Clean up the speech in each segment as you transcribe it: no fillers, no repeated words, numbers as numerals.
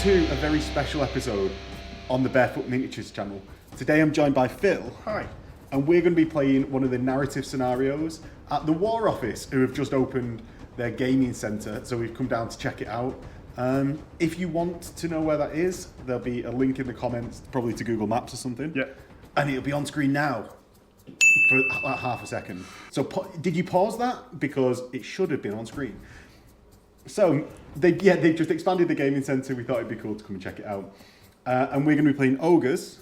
to a very special episode on the Bearfoot Miniatures channel. Today I'm joined by Phil. Hi. And we're going to be playing one of the narrative scenarios at the War Office, who have just opened their gaming centre, so we've come down to check it out. If you want to know where that is, there'll be a link in the comments, probably to Google Maps or something. Yeah. And it'll be on screen now for like half a second. So did you pause that? Because it should have been on screen. So they just expanded the gaming centre. We thought it'd be cool to come and check it out. And we're going to be playing Ogres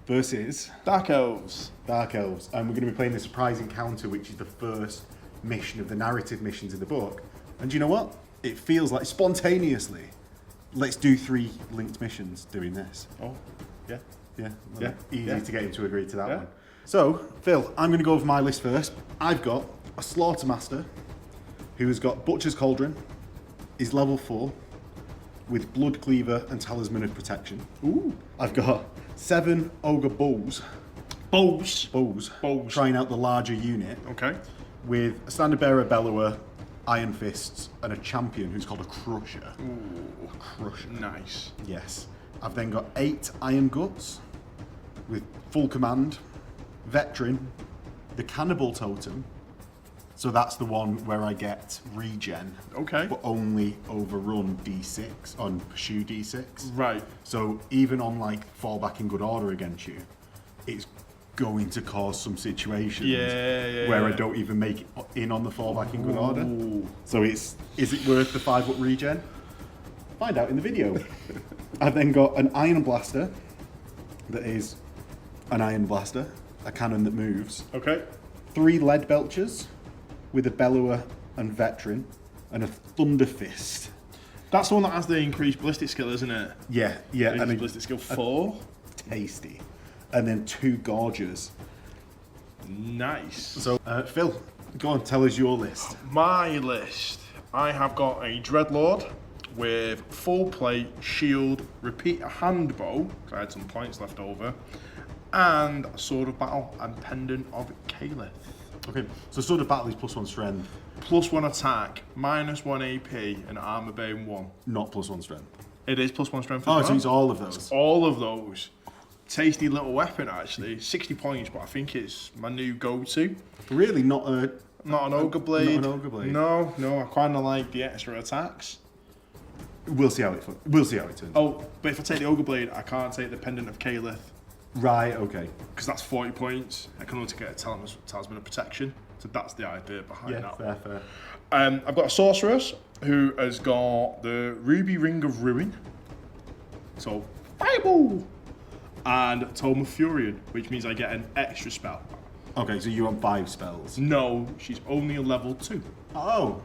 versus Dark Elves. Dark Elves. And we're going to be playing the surprise encounter, which is the first mission of the narrative missions in the book. And do you know what? It feels like spontaneously, let's do 3 linked missions doing this. Oh, yeah. Yeah. Easy to get him to agree to that Yeah. one. So, Phil, I'm going to go over my list first. I've got a Slaughtermaster who has got Butcher's Cauldron, is level 4, with Blood Cleaver and Talisman of Protection. Ooh. I've got 7 Ogre Bulls. Bows. Trying out the larger unit. Okay. With a Standard Bearer Bellower, Iron Fists, and a champion who's called a Crusher. Ooh. A Crusher. Nice. Yes. I've then got 8 Iron Guts with full command, Veteran, the Cannibal Totem. So that's the one where I get regen. Okay. But only overrun D6, on pursue D6. Right. So even on like fall back in good order against you, it's going to cause some situations where I don't even make it in on the fall back in good order. Ooh. So is it worth the 5-up regen? Find out in the video. I've then got an Iron Blaster that is an Iron Blaster, a cannon that moves. Okay. 3 Lead Belchers with a Bellower and Veteran, and a Thunder Fist. That's the one that has the increased ballistic skill, isn't it? Yeah. And a ballistic skill 4. Tasty. And then 2 Gorgers. Nice. So, Phil, go on, tell us your list. My list. I have got a Dreadlord with full plate, shield, repeater handbow, because I had some points left over, and a Sword of Battle and Pendant of Caliph. Okay, so Sword of Battle is +1 strength. +1 attack, -1 AP, and armor bane 1. Not +1 strength. It is +1 strength as Oh, well. so it's all of those. All of those. Tasty little weapon, actually. 60 points, but I think it's my new go-to. Really, not an Ogre Blade. Not an Ogre Blade. No, I kind of like the extra attacks. We'll see how it turns. Oh, but if I take the Ogre Blade, I can't take the Pendant of Caliph, Right. Okay. because that's 40 points. I can only get a Talisman of Protection. So that's the idea behind Yeah. that. Fair. I've got a Sorceress who has got the Ruby Ring of Ruin. So, Fireball! And Tome of Furion, which means I get an extra spell. Okay, so you're on 5 spells. No, she's only a level 2. Oh.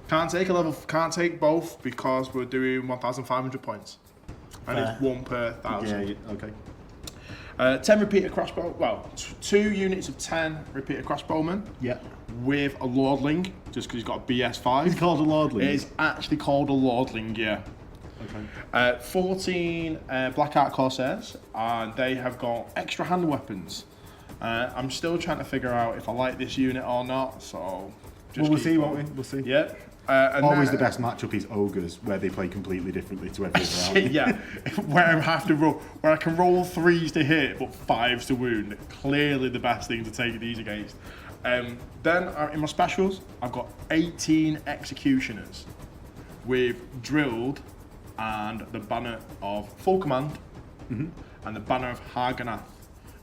Can't take both because we're doing 1,500 points. And it's 1 per 1,000. Yeah. Okay. 10 repeater crossbow. Well, 2 units of 10 repeater crossbowmen. Yeah. With a Lordling, just because he's got a BS5. It's called a Lordling. It is actually called a Lordling, yeah. Okay. 14 Blackheart Corsairs, and they have got extra hand weapons. I'm still trying to figure out if I like this unit or not, so just We'll keep see, going. won't we? We'll see. Yeah. And Always then, the best matchup is Ogres, where they play completely differently to every other army. Yeah, where I can roll 3s to hit, but 5s to wound. Clearly the best thing to take these against. Then in my specials, I've got 18 Executioners with Drilled and the Banner of Full Command, and the Banner of Harganath,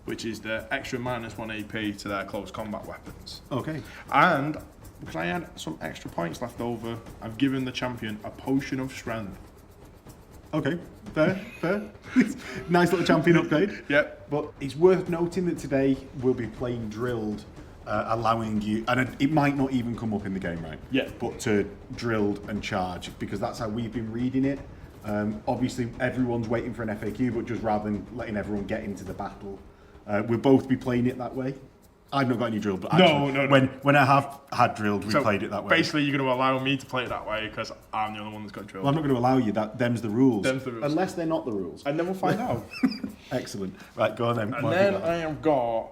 which is the extra -1 AP to their close combat weapons. Okay. And because I had some extra points left over, I've given the champion a Potion of Strength. Okay. Fair. Nice little champion upgrade. Yep. But it's worth noting that today we'll be playing Drilled, allowing you, and it might not even come up in the game, right? Yeah. But to Drilled and Charge, because that's how we've been reading it. Obviously, everyone's waiting for an FAQ, but just rather than letting everyone get into the battle, we'll both be playing it that way. I've not got any Drilled, but actually, No. When I have had Drilled, we played it that way. Basically, you're going to allow me to play it that way because I'm the only one that's got Drilled. Well, I'm not going to allow you that. Them's the rules. Them's the rules. Unless they're not the rules. And then we'll find out. Excellent. Right, go on then. And then I have got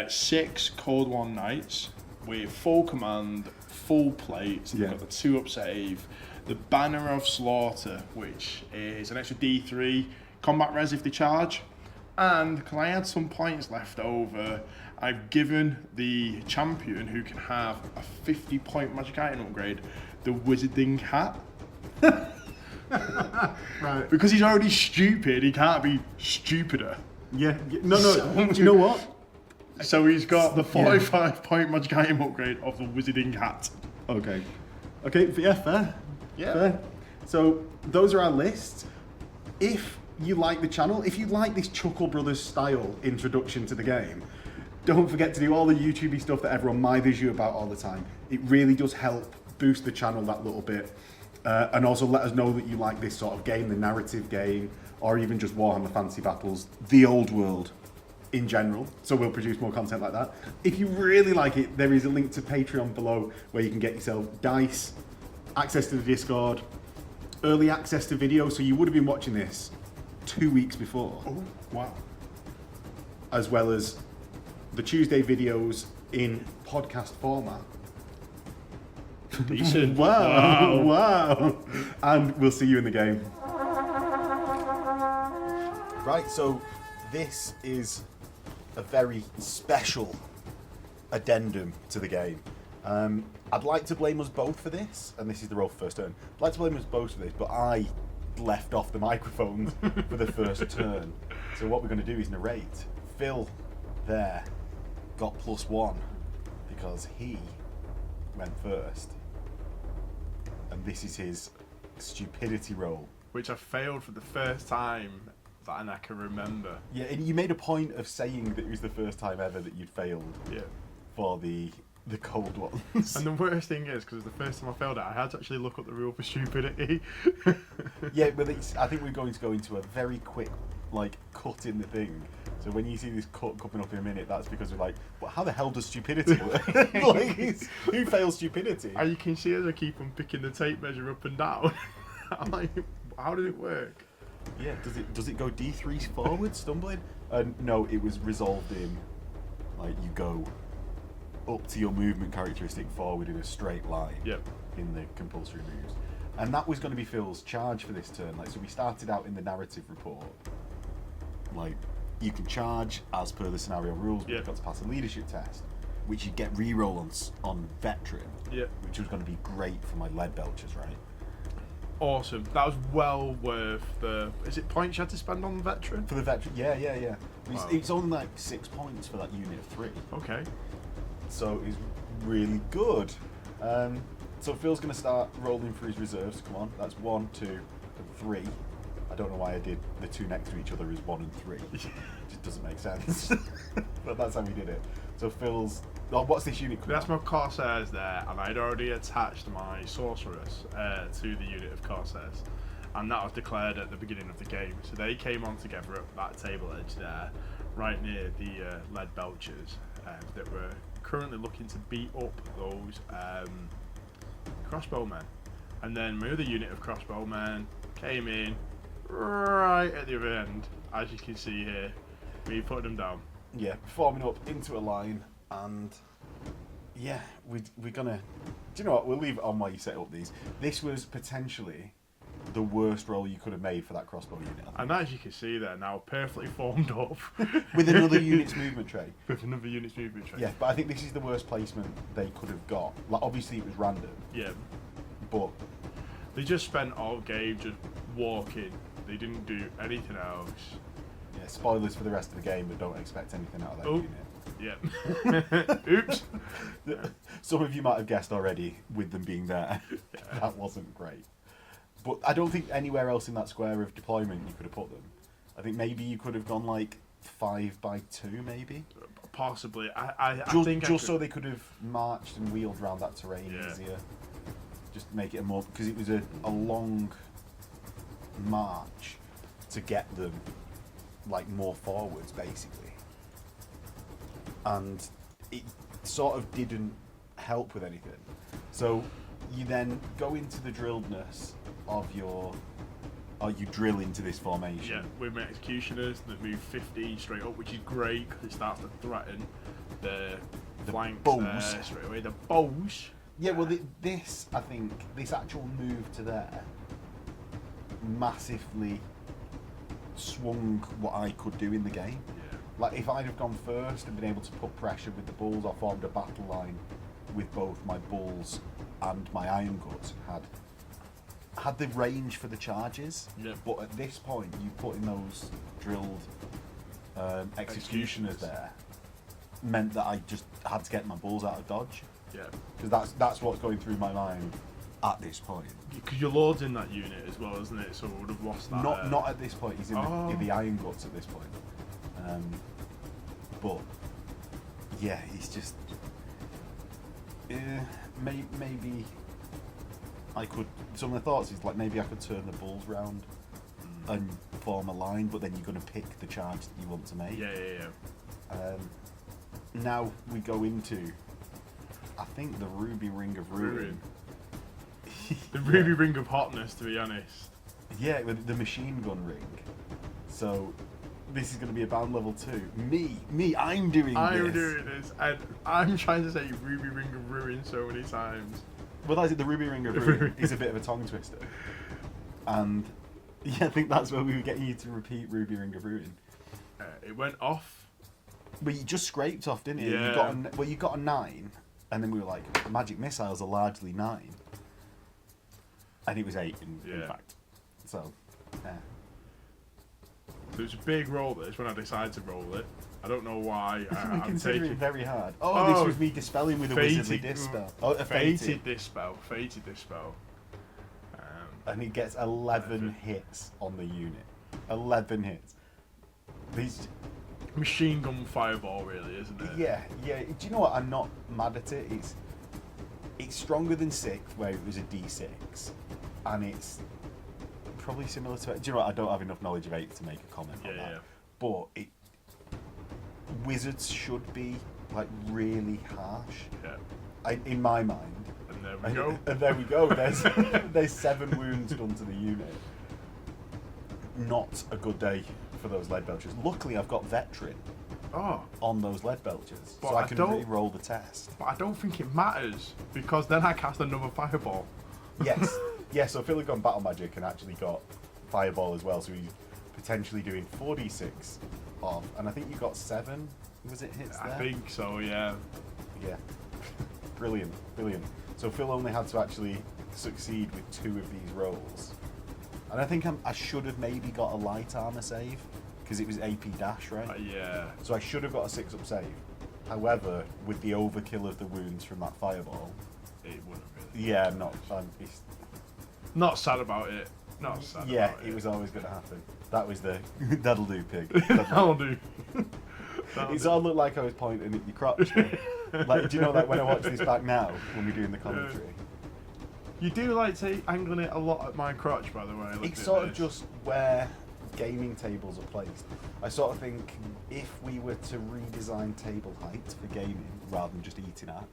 6 Cold One Knights with full command, full plate. So Yeah. they've got the 2-up save, the Banner of Slaughter, which is an extra D3 combat res if they charge. And because I had some points left over, I've given the champion who can have a 50-point magic item upgrade the Wizarding Hat. Right. Because he's already stupid, he can't be stupider. Yeah. No. Do you know what? So he's got the 45-point magic item upgrade of the Wizarding Hat. Okay. Yeah, fair. Yeah. Fair. So those are our lists. If you like the channel, if you like this Chuckle Brothers style introduction to the game, don't forget to do all the YouTubey stuff that everyone mithers you about all the time. It really does help boost the channel that little bit. And also let us know that you like this sort of game, the narrative game, or even just Warhammer Fantasy Battles, the old world in general. So we'll produce more content like that. If you really like it, there is a link to Patreon below where you can get yourself dice, access to the Discord, early access to videos. So you would have been watching this 2 weeks before. Oh, wow. As well as the Tuesday videos in podcast format. Decent. Wow. And we'll see you in the game. Right, so this is a very special addendum to the game. I'd like to blame us both for this, and this is the roll for first turn. I'd like to blame us both for this, but I left off the microphones for the first turn. So what we're going to do is narrate. Phil there got +1 because he went first. And this is his stupidity roll. Which I failed for the first time that I can remember. Yeah, and you made a point of saying that it was the first time ever that you'd failed for the cold ones. And the worst thing is, because the first time I failed it, I had to actually look up the rule for stupidity. Yeah, but I think we're going to go into a very quick, cut in the thing. So when you see this cut coming up in a minute, that's because we're like, well, how the hell does stupidity work? Who fails stupidity? And you can see as I keep on picking the tape measure up and down. I'm like, how did it work? Yeah, does it go D3 forward, stumbling? No, it was resolved in, you go up to your movement characteristic forward in a straight line. Yep. In the compulsory moves. And that was going to be Phil's charge for this turn. So we started out in the narrative report. You can charge as per the scenario rules, but you've got to pass a leadership test, which you get reroll on veteran, which was going to be great for my lead belchers, right? Awesome. That was well worth the... Is it points you had to spend on the veteran? For the veteran, yeah. Wow. It's only 6 points for that unit of 3. Okay. So it's really good. So Phil's going to start rolling for his reserves. Come on, that's 1, 2, and 3. I don't know why I did the 2 next to each other as 1 and 3. It just doesn't make sense. But that's how we did it. So Phil's... Oh, what's this unit called? That's my Corsairs there, and I'd already attached my Sorceress to the unit of Corsairs. And that was declared at the beginning of the game. So they came on together at that table edge there, right near the lead belchers, that were currently looking to beat up those crossbowmen. And then my other unit of crossbowmen came in right at the other end, as you can see here. We put them down. Yeah, forming up into a line, and yeah, we're gonna... Do you know what? We'll leave it on while you set up these. This was potentially the worst roll you could have made for that crossbow unit. And as you can see there now, perfectly formed up. With another unit's movement tray. With another unit's movement tray. Yeah, but I think this is the worst placement they could have got. Obviously it was random. Yeah. But... They just spent all game just walking. They didn't do anything else. Yeah, spoilers for the rest of the game, but don't expect anything out of that unit. Yeah. Oops. Some of you might have guessed already with them being there. Yeah. That wasn't great. But I don't think anywhere else in that square of deployment you could have put them. I think maybe you could have gone 5x2, maybe. Possibly. I think just so they could have marched and wheeled around that terrain easier. Just make it a more, because it was a long march to get them more forwards basically, and it sort of didn't help with anything. So you then go into the drilledness of your, you drill into this formation. Yeah, with my executioners that move 50 straight up, which is great because it starts to threaten the flanks bows straight away. The bows, Yeah, well, this, I think, this actual move to there massively swung what I could do in the game. Yeah. Like, if I'd have gone first and been able to put pressure with the bulls, I formed a battle line with both my bulls and my iron guts, had the range for the charges. Yeah. But at this point, you put in those drilled executioners there, meant that I just had to get my bulls out of dodge. Yeah. Because that's what's going through my mind at this point. Because your lord's in that unit as well, isn't it? So we would have lost that. Not at this point. He's in the iron guts at this point. But yeah, he's just maybe I could. Some of the thoughts is like maybe I could turn the bulls round and form a line, but then you're going to pick the charge that you want to make. Yeah. Now we go into, I think, the Ruby Ring of Ruin. The Ruby Ring of Hotness, to be honest. Yeah, with the machine gun ring. So this is going to be about level 2. I'm doing this. And I'm trying to say Ruby Ring of Ruin so many times. Well, that's it. The Ruby Ring of Ruin is a bit of a tongue twister. And yeah, I think that's where we were getting you to repeat Ruby Ring of Ruin. It went off. But you just scraped off, didn't you? Yeah. You got a 9, and then we were like, magic missiles are largely 9. And it was 8, in fact. So, yeah. It was a big roll, this, when I decided to roll it. I don't know why. I'm considering it very hard. Oh, this was me dispelling with a wizardly dispel. Oh, a fated dispel. Fated dispel. And he gets 11 hits on the unit. 11 hits. These machine gun fireball, really, isn't it? Yeah. Do you know what? I'm not mad at it. It's stronger than 6th, where it was a D6, and it's probably similar to. Do you know what? I don't have enough knowledge of 8th to make a comment on that. Yeah. But wizards should be like really harsh. Yeah. In my mind. And there we go. And there we go. There's 7 wounds done to the unit. Not a good day for those lead belchers. Luckily, I've got veteran on those lead belchers, so I can re-roll the test. But I don't think it matters, because then I cast another fireball. Yes. Yeah, so Philly got battle magic and actually got fireball as well, so he's potentially doing 4d6 off, and I think you got 7. Was it hits there? I think so, yeah. Yeah. Brilliant. So Phil only had to actually succeed with 2 of these rolls. And I think I should have maybe got a light armor save, because it was AP dash, right? Yeah. So I should have got a 6-up save. However, with the overkill of the wounds from that fireball, it wouldn't really. Yeah, I'm not. Not sad about it. Yeah, it was always going to happen. That was the that'll do, pig. That'll do. It's all looked like I was pointing at your crotch. Like, do you know, like when I watch this back now, when we're doing the commentary? You do like to angling it a lot at my crotch, by the way. It's sort of just where gaming tables are placed. I sort of think if we were to redesign table height for gaming rather than just eating at,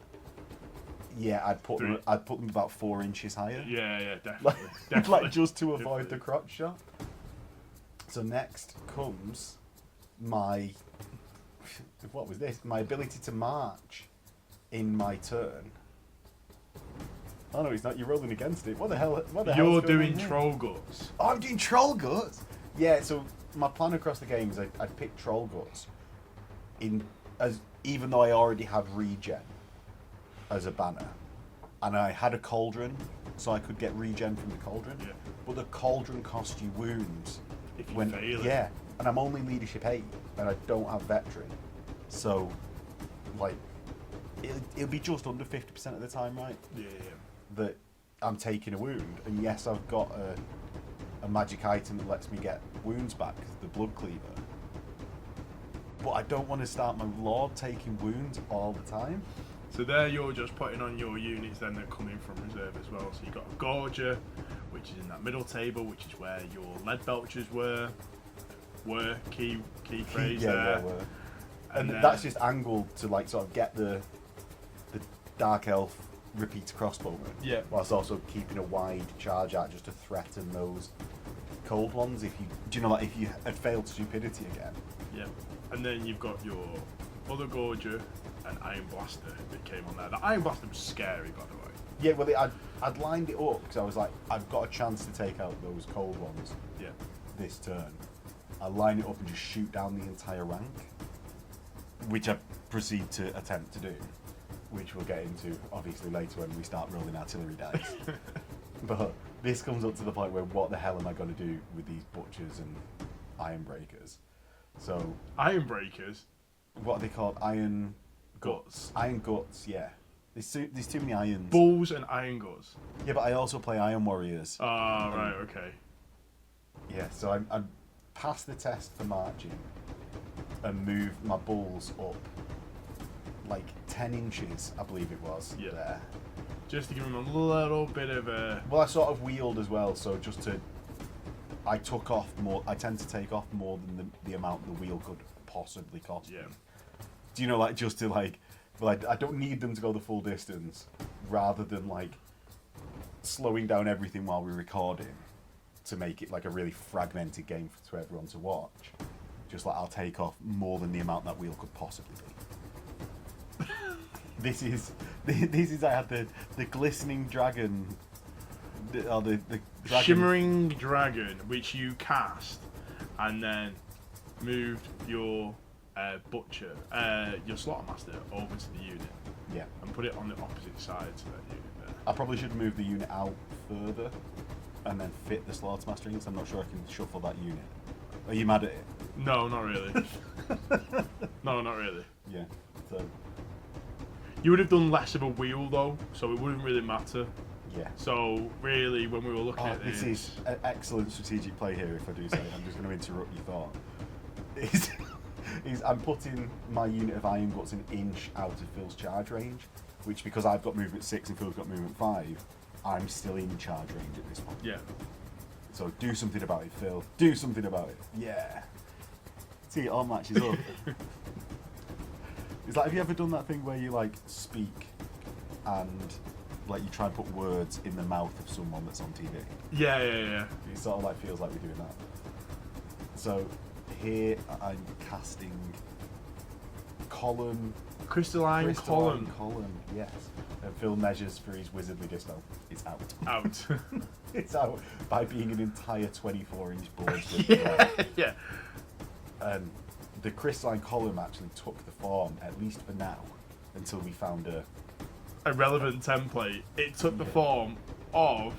yeah, I'd put them about 4 inches higher. Yeah, definitely. Like just to avoid the crotch shot. So next comes my what was this? My ability to march in my turn. Oh no, it's not. You're rolling against it. What the hell? You're doing troll guts. Oh, I'm doing troll guts. Yeah. So my plan across the game is I'd pick troll guts even though I already have regen as a banner, and I had a cauldron, so I could get regen from the cauldron. Yeah. But the cauldron costs you wounds if you fail it. Yeah, and I'm only leadership 8, and I don't have veteran, so like it'll be just under 50% of the time, right? Yeah. That I'm taking a wound, and yes, I've got a magic item that lets me get wounds back, the blood cleaver. But I don't want to start my lord taking wounds all the time. So there you're just putting on your units then that come in from reserve as well. So you've got a Gorger, which is in that middle table, which is where your lead belchers were key phrase there. Were. And that's just angled to like sort of get the dark elf repeats crossbowman. Yeah. Whilst also keeping a wide charge out just to threaten those cold ones if you had failed stupidity again. Yeah. And then you've got your other Gorger and Iron Blaster that came on there. The Iron Blaster was scary, by the way. Yeah, well, I'd lined it up because I was like, I've got a chance to take out those cold ones. Yeah. This turn, I line it up and just shoot down the entire rank, which I proceed to attempt to do, which we'll get into obviously later when we start rolling artillery dice. But this comes up to the point where what the hell am I going to do with these butchers and iron breakers? So Iron breakers. what are they called? Iron guts. Iron guts. Yeah. There's too many irons. Bulls and iron guts. Yeah, but I also play Iron Warriors. Ah, right, okay. Yeah, so I'm past the test for marching and move my bulls up like 10 inches, I believe it was, there. Just to give him a little bit of a... Well, I sort of wheeled as well, so just to... I took off more... I tend to take off more than the amount the wheel could possibly cost me. Do you know, like, just to, like... Well, I don't need them to go the full distance, rather than, like, slowing down everything while we're recording to make it, like, a really fragmented game for everyone to watch. Just, like, I'll take off more than the amount that wheel could possibly be. This is I had the glistening dragon, the dragon. Shimmering dragon, which you cast, and then moved your butcher, your slaughtermaster over to the unit. Yeah. And put it on the opposite side to that unit there. I probably should move the unit out further, and then fit the slaughtermaster in. I'm not sure I can shuffle that unit. Are you mad at it? No, not really. No, not really. Yeah. So. You would have done less of a wheel though, so it wouldn't really matter. Yeah. So really, when we were looking at this is an excellent strategic play here. If I do say, I'm just going to interrupt your thought. I'm putting my unit of iron guts an inch out of Phil's charge range, which because I've got movement 6 and Phil's got movement 5, I'm still in charge range at this point. Yeah. So do something about it, Phil. Do something about it. Yeah. See, it all matches up. It's like, have you ever done that thing where you like speak and like you try and put words in the mouth of someone that's on TV? Yeah. It sort of like feels like we're doing that. So here I'm casting crystalline column. Yes. And Phil measures for his wizardly disco. It's out. Out. It's out by being an entire 24-inch board. Yeah. And the crystalline column actually took the form, at least for now, until we found a relevant template. It took the form of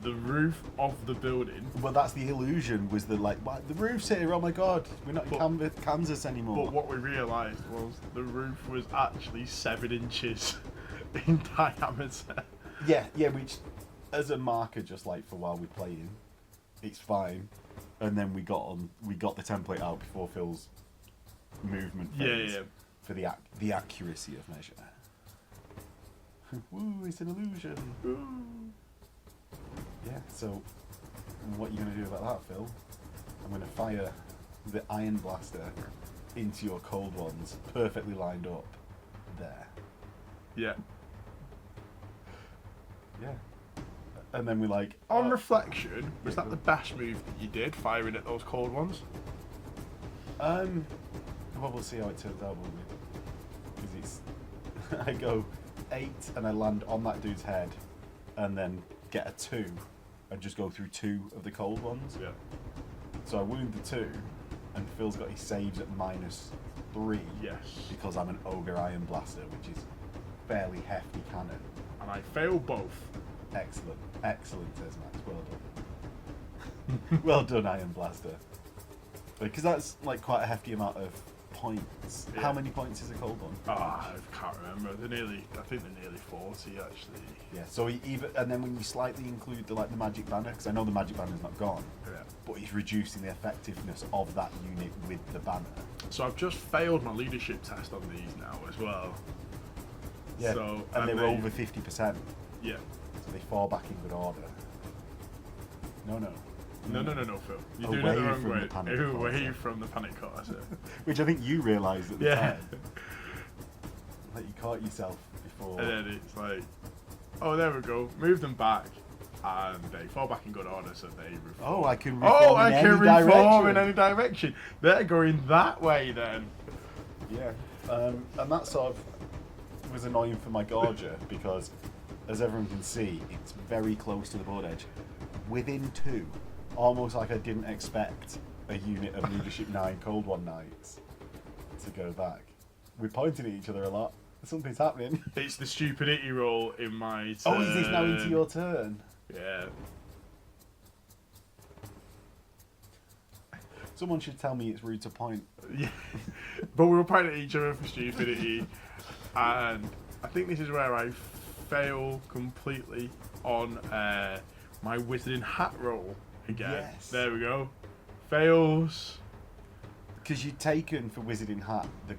the roof of the building. Well, that's the illusion, was the like, what, the roof's here, oh my god, we're not in Kansas anymore. But what we realised was the roof was actually 7 inches in diameter. Yeah, which, as a marker, just like for while we're playing, it's fine. And then we got the template out before Phil's movement phase for the accuracy of measure. Woo, it's an illusion. Woo. Yeah, so what are you going to do about that, Phil? I'm going to fire the iron blaster into your cold ones, perfectly lined up there. Yeah. Yeah. And then we're like... On reflection, was that the best move that you did, firing at those cold ones? Well, we'll see how it turns out, won't we? Because it's... I go 8 and I land on that dude's head and then get a 2 and just go through 2 of the cold ones. Yeah. So I wound the 2 and Phil's got his saves at -3. Yes. Because I'm an Ogre Iron Blaster, which is fairly hefty cannon. And I fail both. Excellent, says Max. Well done. Well done, Iron Blaster. Because that's like quite a hefty amount of points. Yeah. How many points is a cold one? I can't remember. I think they're nearly 40 actually. Yeah. So and then when you slightly include the magic banner, because I know the magic banner's not gone. Yeah. But he's reducing the effectiveness of that unit with the banner. So I've just failed my leadership test on these now as well. Yeah. So, and they're over 50%. Yeah. So they fall back in good order. No, Phil. You're doing it the wrong way. Away from the panic quarter. Which I think you realised at the time. Like you caught yourself before. And then it's like, oh, there we go. Move them back. And they fall back in good order, so they reform. Oh, I can reform in any direction. They're going that way then. Yeah. And that sort of was annoying for my Gorger because as everyone can see, it's very close to the board edge. Within 2, almost like I didn't expect a unit of Leadership 9 Cold One Knights to go back. We're pointing at each other a lot. Something's happening. It's the stupidity roll in my turn. Oh, is this now into your turn? Yeah. Someone should tell me it's rude to point. Yeah. But we were pointing at each other for stupidity. And I think this is where I fail completely on my Wizarding Hat roll again. Yes. There we go. Fails. Because you'd taken for Wizarding Hat the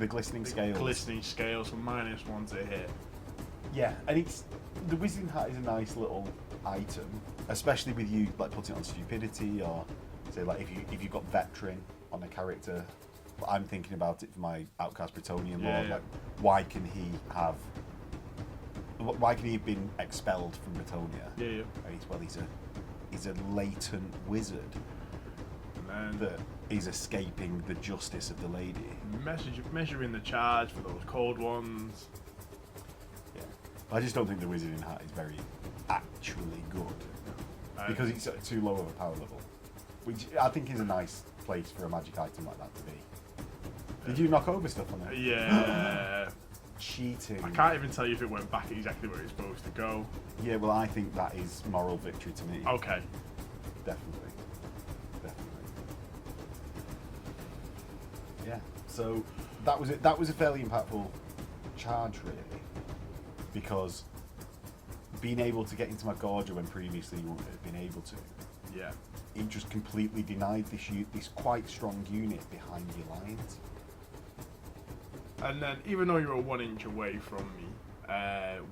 glistening scales. Glistening scales for -1 to hit. Yeah, and it's the Wizarding Hat is a nice little item, especially with you like putting it on stupidity, or say like if you've got veteran on a character. I'm thinking about it for my Outcast Bretonian Lord. Yeah. Like, why can he have been expelled from Bretonia? Yeah. And he's a latent wizard And that is escaping the justice of the lady. measuring the charge for those cold ones. Yeah, I just don't think the Wizarding Hat is very actually good because it's at too low of a power level, which I think is a nice place for a magic item like that to be. Did you knock over stuff on it? Yeah. Cheating. I can't even tell you if it went back exactly where it's supposed to go. Yeah, well, I think that is moral victory to me. Okay. Definitely. Yeah. So that was it. That was a fairly impactful charge, really, because being able to get into my Gorger when previously you wouldn't have been able to. Yeah. It just completely denied this quite strong unit behind your lines. And then, even though you're 1 inch away from me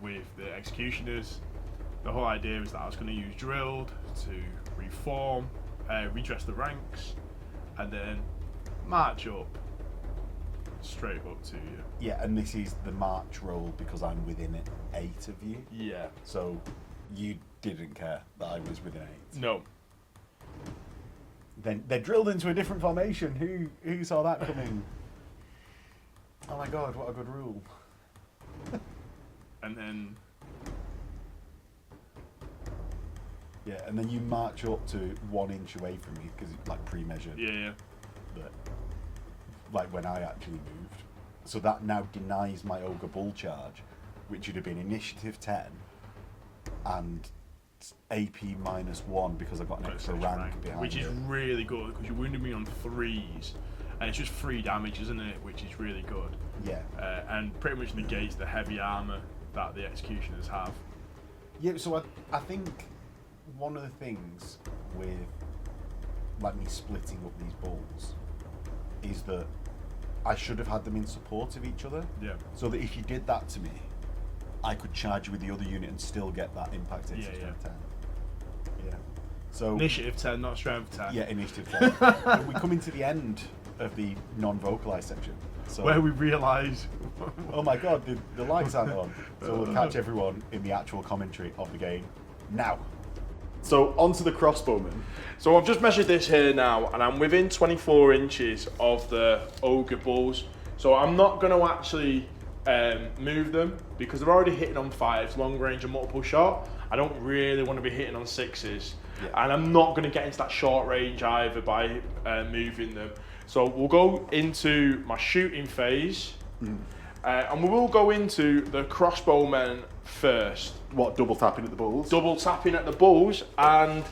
with the Executioners, the whole idea was that I was going to use Drilled to reform, redress the ranks, and then march up straight up to you. Yeah, and this is the march roll because I'm within 8 of you. Yeah. So you didn't care that I was within 8. No. Then they're drilled into a different formation. Who saw that coming? Oh my god, what a good rule. And then... Yeah, and then you march up to 1 inch away from me because it's like pre-measured. Yeah. But, like when I actually moved. So that now denies my Ogre Bull charge, which would have been initiative 10 and AP -1 because I got an extra rank behind which is it. really good because you wounded me on 3s. And it's just 3 damage, isn't it? Which is really good. Yeah. And pretty much negates the heavy armour that the Executioners have. Yeah, so I think one of the things with like me splitting up these bulls is that I should have had them in support of each other. Yeah. So that if you did that to me, I could charge with the other unit and still get that impact into strength 10. Yeah. So Initiative 10, not strength 10. yeah, initiative 10. And we come into the end of the non-vocalized section. So Where we realise... oh my god, the lights aren't on. So we'll catch everyone in the actual commentary of the game now. So onto the crossbowman. So I've just measured this here now, and I'm within 24 inches of the Ogre Bulls. So I'm not going to actually move them because they're already hitting on 5s, long range and multiple shot. I don't really want to be hitting on 6s. Yeah. And I'm not going to get into that short range either by moving them. So we'll go into my shooting phase, and we will go into the crossbowmen first. What, double tapping at the bulls? Double tapping at the bulls and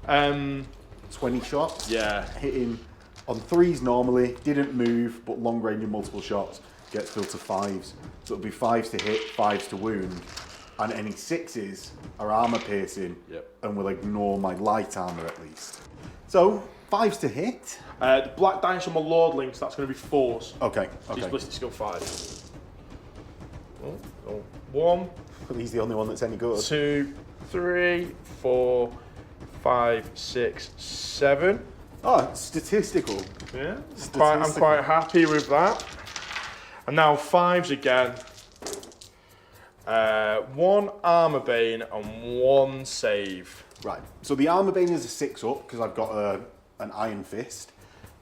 20 shots. Yeah. Hitting on 3s normally, didn't move, but long range and multiple shots gets filled to 5s. So it'll be 5s to hit, 5s to wound, and any 6s are armor piercing. Yep. And will ignore my light armor at least. So 5s to hit. The black dice on my lordlings, that's going to be 4s. Okay. He's Okay. ballistic skill 5. Oh. 1, He's the only one that's any good. 2, 3, 4, 5, 6, 7. Oh, it's statistical. Yeah, I'm quite happy with that. And now 5s again. 1 armor bane and 1 save. Right. So the armor bane is a 6 up because I've got an iron fist,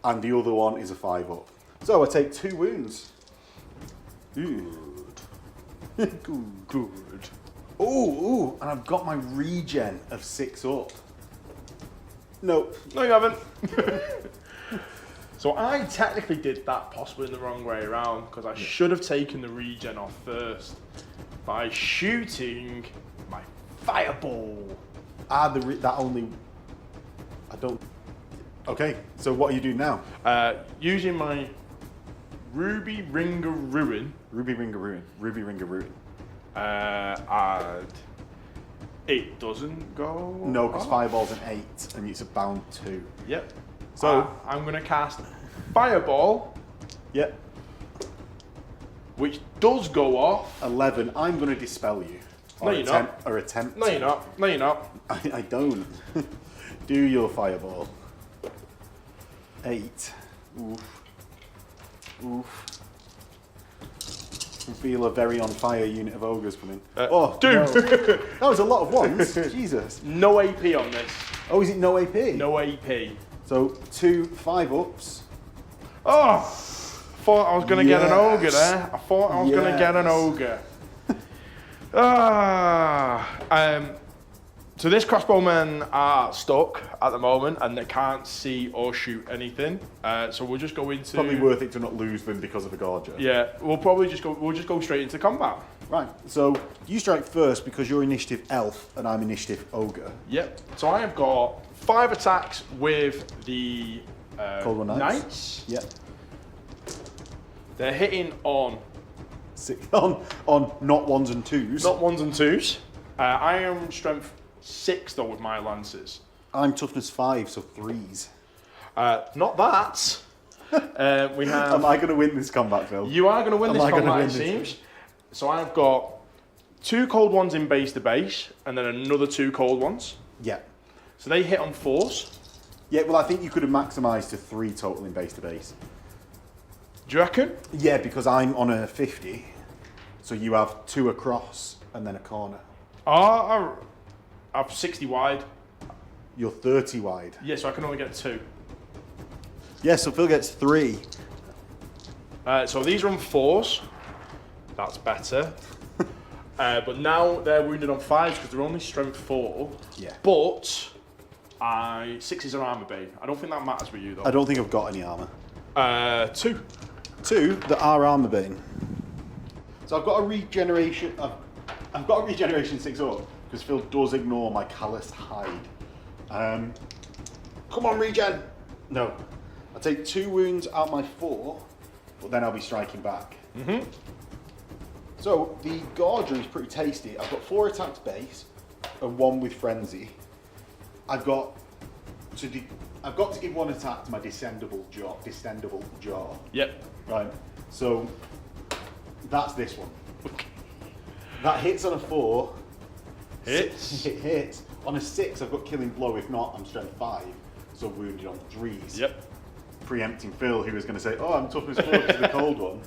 and the other one is a 5 up. So I take 2 wounds. Good. Good. Ooh, and I've got my regen of 6 up. Nope. No, you haven't. So I technically did that possibly in the wrong way around because I should have taken the regen off first by shooting my fireball. That only... I don't... Okay, so what are you doing now? Using my Ruby Ring of Ruin. Ruby Ring of Ruin. And it doesn't go... No, because off. Fireball's an 8 and it's a bound 2. Yep. So I'm going to cast Fireball, Yep. which does go off. 11. I'm going to dispel you. No, you're not. Or attempt. No, you're not. No, you're not. I don't. Do your Fireball. 8. Oof. I feel a very on fire unit of ogres coming. Dude. No. That was a lot of ones. Jesus. No AP on this. Oh, is it no AP? No AP. So 2 5-ups. Oh! Thought I was going to get an ogre Yes. there. I thought I was going to get an ogre. So this crossbowmen are stuck at the moment and they can't see or shoot anything. So we'll just go into... Probably worth it to not lose them because of a Gorger. Yeah, we'll just go straight into combat. Right, so you strike first because you're initiative elf and I'm initiative ogre. Yep. So I have got 5 attacks with the Cold War knights. Yep. They're hitting on... on not 1s and 2s. Not 1s and 2s. I am strength 6 though with my lances. I'm toughness 5, so 3s. Not that. We have... Am I going to win this combat, Phil? You are going to win Am this I gonna combat, win it this? seems. So I've got 2 cold ones in base to base, and then another 2 cold ones. Yeah. So they hit on 4s. Yeah, well, I think you could have maximised to 3 total in base to base. Do you reckon? Yeah, because I'm on a 50, so you have 2 across and then a corner. I have 60 wide. You're 30 wide. Yeah, so I can only get 2. Yeah, so Phil gets 3. So these are on 4s. That's better. But now they're wounded on 5s because they're only strength 4. Yeah. But 6s are armor bane. I don't think that matters with you though. I don't think I've got any armour. 2. 2 that are armour bane. So I've got a regeneration. I've got a regeneration 6 up because Phil does ignore my callous hide. Come on, regen. No, I take 2 wounds out my 4, but then I'll be striking back. Mm-hmm. So the Gorger is pretty tasty. I've got 4 attacks base and 1 with frenzy. I've got to give 1 attack to my distendable jaw. Yep. Right. So that's this one. That hits on a 4. Hits. It hits. On a 6, I've got killing blow. If not, I'm strength 5. So wounded on 3s. Yep. Preempting Phil, who was going to say, "Oh, I'm toughness 4 because of the cold one."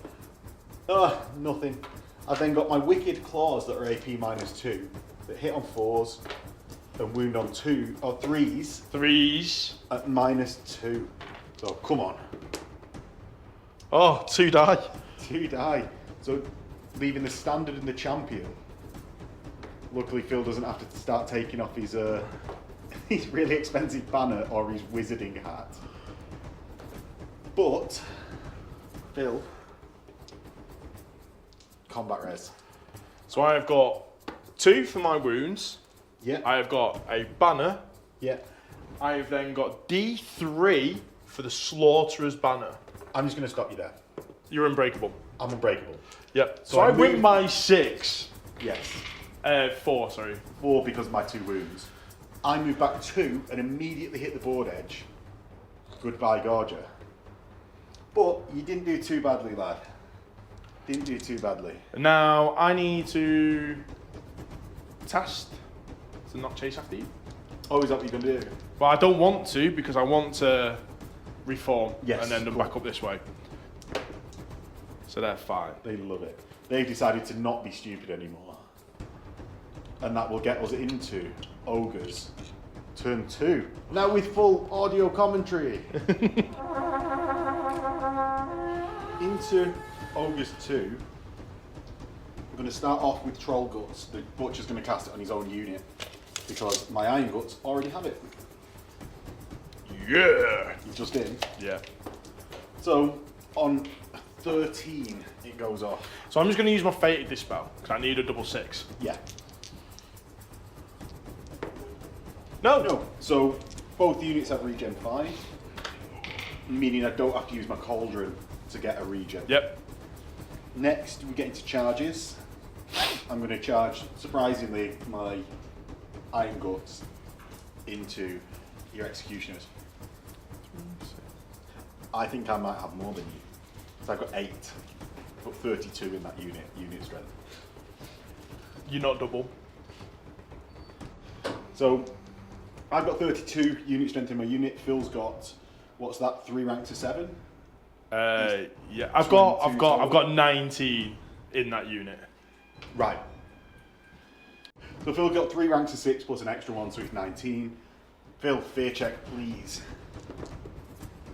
Oh, nothing. I've then got my wicked claws that are AP -2 that hit on 4s and wound on 2 or 3s 3s. at -2. So come on, Oh, 2 die. 2 die. So leaving the standard and the champion. Luckily, Phil doesn't have to start taking off his his really expensive banner or his wizarding hat. But Phil, combat res. So I have got 2 for my wounds. Yeah. I have got a banner. Yeah. I have then got D3 for the Slaughterer's banner. I'm just going to stop you there. You're unbreakable. I'm unbreakable. Yep. So So I I win move- by 6. Yes. 4, sorry. 4 because of my 2 wounds. I move back 2 and immediately hit the board edge. Goodbye, Gorger. But you didn't do too badly, lad. Didn't do too badly. Now I need to test to not chase after you. Oh, is that what you're going to do? But I don't want to because I want to reform Yes, and then cool. back up this way. So they're fine. They love it. They've decided to not be stupid anymore. And that will get us into Ogres. Turn 2. Now with full audio commentary. Into Ogres 2. I'm going to start off with Troll Guts. The Butcher's going to cast it on his own unit because my Iron Guts already have it. Yeah. He's just in. Yeah. So on 13, it goes off. So I'm just going to use my Fated Dispel because I need a double 6. Yeah. No. No. So both units have regen 5, meaning I don't have to use my Cauldron to get a regen. Yep. Next, we get into charges. I'm going to charge, surprisingly, my Iron Guts into your Executioners. I think I might have more than you. So I've got 8, but 32 in that unit strength. You're not double. So I've got 32 unit strength in my unit. Phil's got, what's that, 3 rank to 7? Yeah, I've got 19 in that unit. Right. So Phil got 3 ranks of 6 plus an extra one, so it's 19. Phil, fear check, please.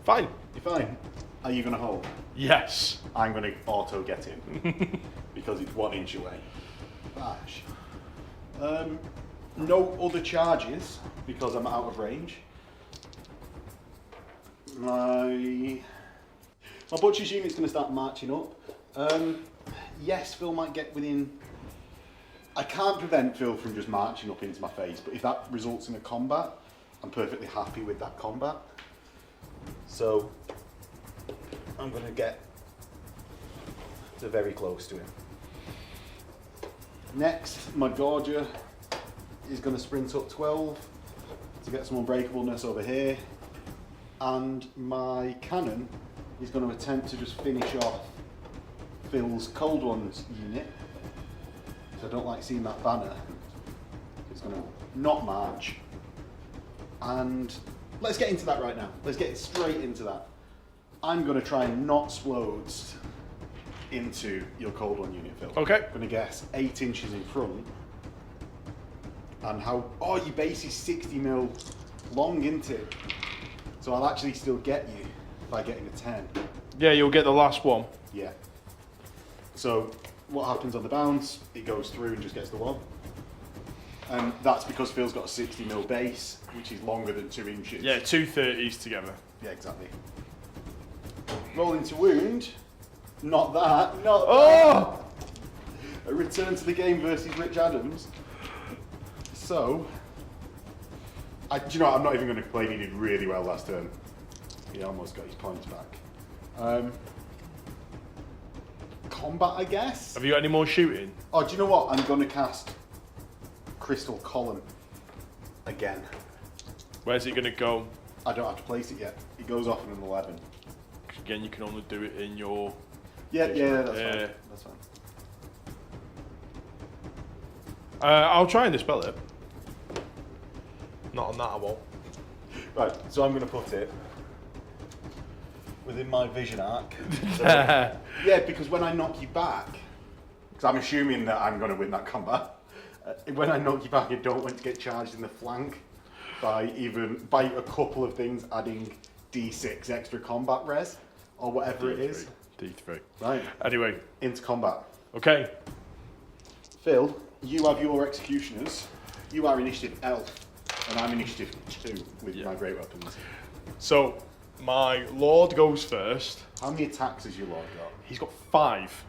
Fine. You're fine. Are you going to hold? Yes. I'm going to auto get in because it's 1 inch away. Bash. No other charges because I'm out of range. My Butcher's unit's going to start marching up. Yes, Phil might get within... I can't prevent Phil from just marching up into my face, but if that results in a combat, I'm perfectly happy with that combat. So, I'm going to get to very close to him. Next, my Gorger is going to sprint up 12 to get some unbreakableness over here. And my Cannon is going to attempt to just finish off Phil's Cold Ones unit. So I don't like seeing that banner. It's going to not march. And let's get into that right now. Let's get straight into that. I'm going to try and not Splodes into your Cold One unit, Phil. Okay. I'm going to guess 8 inches in front. And how... Oh, your base is 60 mil long, isn't it? So I'll actually still get you by getting a 10. Yeah, you'll get the last one. Yeah. So what happens on the bounce? It goes through and just gets the 1. And that's because Phil's got a 60 mil base, which is longer than 2 inches. Yeah, 2 30s together. Yeah, exactly. Roll into wound. Not that. Not Oh! that. A return to the game versus Rich Adams. So, do you know what? I'm not even going to complain. He did really well last turn. He almost got his points back. Combat, I guess? Have you got any more shooting? Oh, do you know what? I'm going to cast Crystal Column again. Where's it going to go? I don't have to place it yet. It goes off in an 11. Again, you can only do it in your... Yeah, that's fine. That's fine. I'll try and dispel it. Not on that, I won't. Right, so I'm going to put it within my vision arc. So, yeah, because when I knock you back, because I'm assuming that I'm going to win that combat, when I knock you back, you don't want to get charged in the flank by a couple of things, adding D6 extra combat res or whatever D3. it is. D3. Right. Anyway. Into combat. Okay. Phil, you have your executioners. You are initiative elf, and I'm initiative 2 with my great weapons. So, my lord goes first. How many attacks has your lord got? He's got 5.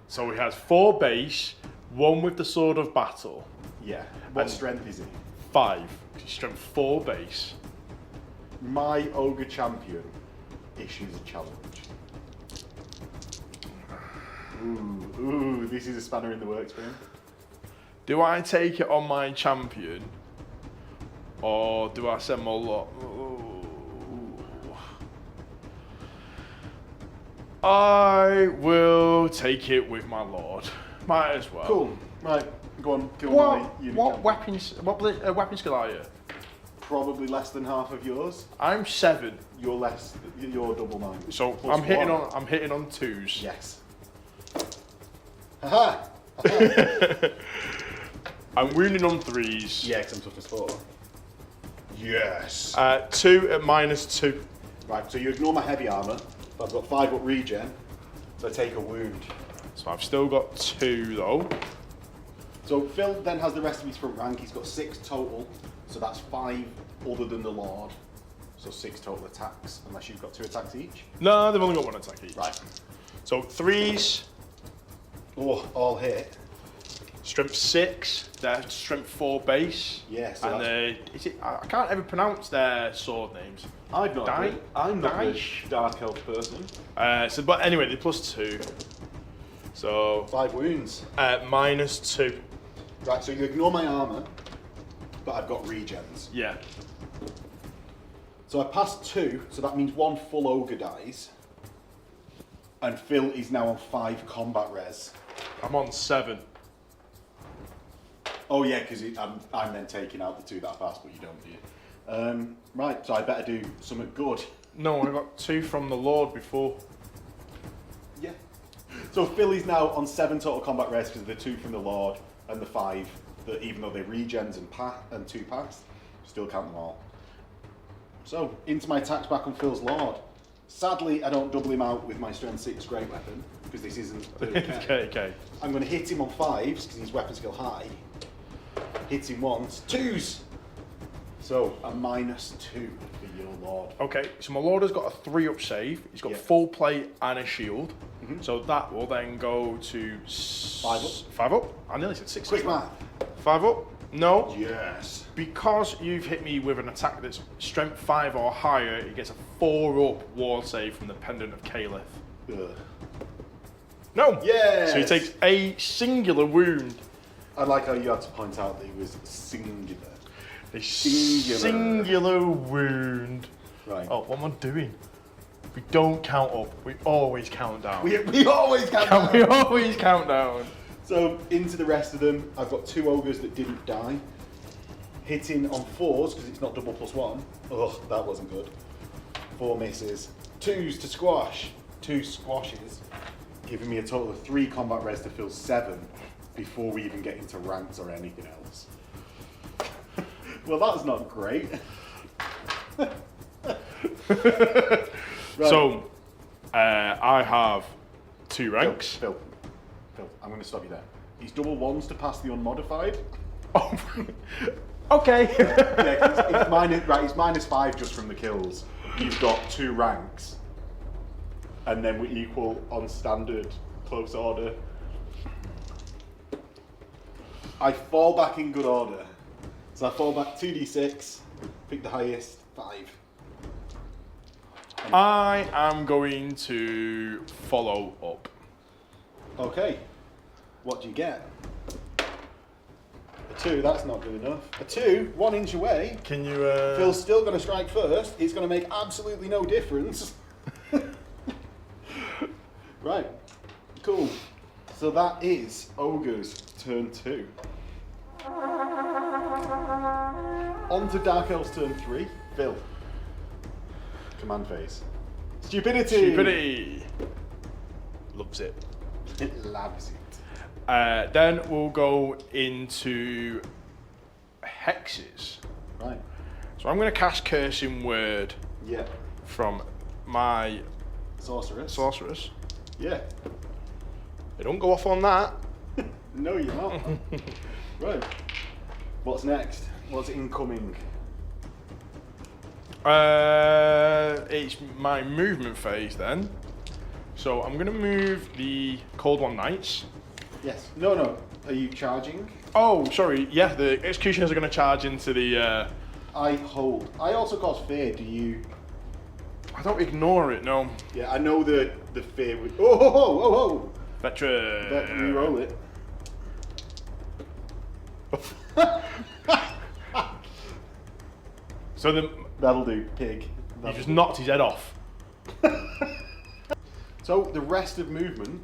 So he has 4 base, 1 with the sword of battle. Yeah. What strength is he? 5. He's strength 4 base. My ogre champion issues a challenge. Ooh, this is a spanner in the works for him. Do I take it on my champion? Or do I send my lot? I will take it with my lord. Might as well. Cool. Right, go on. Kill my unit. What weapons? What weapon skill are you? Probably less than half of yours. I'm 7. You're less. You're double 9. So Plus I'm hitting 1. on. I'm hitting on 2s. Yes. Haha. I'm wounding on 3s. Yeah, because I'm toughness 4. Yes. 2 at -2. Right, so you ignore my heavy armour, but I've got 5 up regen, so I take a wound. So I've still got 2 though. So Phil then has the rest of his front rank. He's got 6 total. So that's 5 other than the Lord. So 6 total attacks, unless you've got 2 attacks each. No, they've only got 1 attack each. Right. So 3s. Oh, all hit. Strength 6, they're strength 4 base. Yes. And I can't ever pronounce their sword names. I'm not a Dice. Dark Elf person. But anyway, they're +2. So 5 wounds. -2. Right, so you ignore my armor, but I've got regens. Yeah. So I passed 2, so that means 1 full ogre dies. And Phil is now on 5 combat res. I'm on 7. Oh yeah, because I'm then taking out the 2 that I passed, but you don't, do you? Right, so I better do something good. No, I got 2 from the Lord before. Yeah. So Phil is now on 7 total combat res because of the 2 from the Lord and the 5 that, even though they're regens and 2 passed, still count them all. So into my attacks back on Phil's Lord. Sadly, I don't double him out with my strength 6 great weapon because this isn't 30k. Okay. I'm going to hit him on 5s because he's weapon skill high. Hit him once, 2s. So a -2 for your Lord. Okay, so my Lord has got a 3-up save. He's got Yeah. full plate and a shield. So that will then go to 5 up. 5 up. I nearly said 6. Quick math. 5 up. No. Yes. Because you've hit me with an attack that's strength 5 or higher, it gets a 4-up ward save from the Pendant of Caliph. Ugh. No! Yes! So he takes a singular wound. I like how you had to point out that he was singular. A Singular. singular wound. Right. Oh, what am I doing? We don't count up, we always count down. We always count Can we down. always count down? So into the rest of them, I've got 2 ogres that didn't die. Hitting on 4s because it's not double +1. Ugh, that wasn't good. 4 misses. 2s to squash. 2 squashes, giving me a total of 3 combat res to fill 7 before we even get into ranks or anything else. Well, that's not great. Right. So, I have 2 ranks. Phil, I'm going to stop you there. He's double 1s to pass the unmodified. Oh, okay. Yeah, it's -5 just from the kills. You've got 2 ranks, and then we equal on standard close order. I fall back in good order. So I fall back 2d6, pick the highest, 5. I am going to follow up. Okay, what do you get? A 2, that's not good enough. A 2, 1 inch away. Can you? Phil's still going to strike first. It's going to make absolutely no difference. Right, cool. So that is Ogre's turn 2. On to Dark Elves turn 3. Phil. Command phase. Stupidity! Stupidity. Loves it. It loves it. Then we'll go into hexes. Right. So I'm going to cast Cursing Word Yeah. from my Sorceress. sorceress. Yeah. They don't go off on that. No, you're not. Right. What's next? What's incoming? It's my movement phase then. So I'm going to move the Cold One Knights. Yes. No. Are you charging? Oh, sorry. Yeah, the Executioners are going to charge into the... I hold. I also cause fear. Do you? I don't ignore it, no. Yeah, I know the fear would. Oh! Batrep. Let me roll it. So That'll do, pig. you just knocked his head off. So the rest of movement.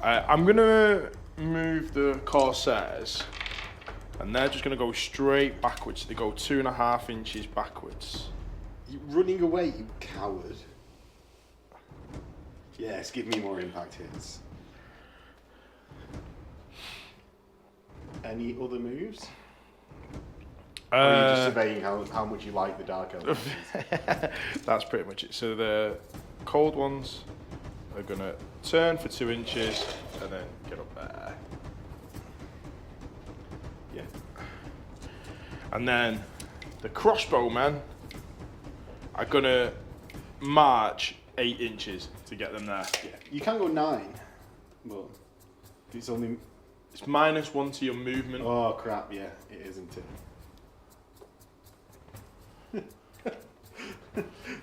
I'm going to move the Corsairs, and they're just going to go straight backwards. They go 2.5 inches backwards. You're running away, you coward. Yes, give me more impact hits. Any other moves? Or are you just surveying how much you like the Dark Elves? That's pretty much it. So the cold ones are gonna turn for 2 inches and then get up there. Yeah. And then the crossbowmen are gonna march 8 inches to get them there. Yeah. You can go 9, but it's only. It's -1 to your movement. Oh crap! Yeah, it is, isn't it?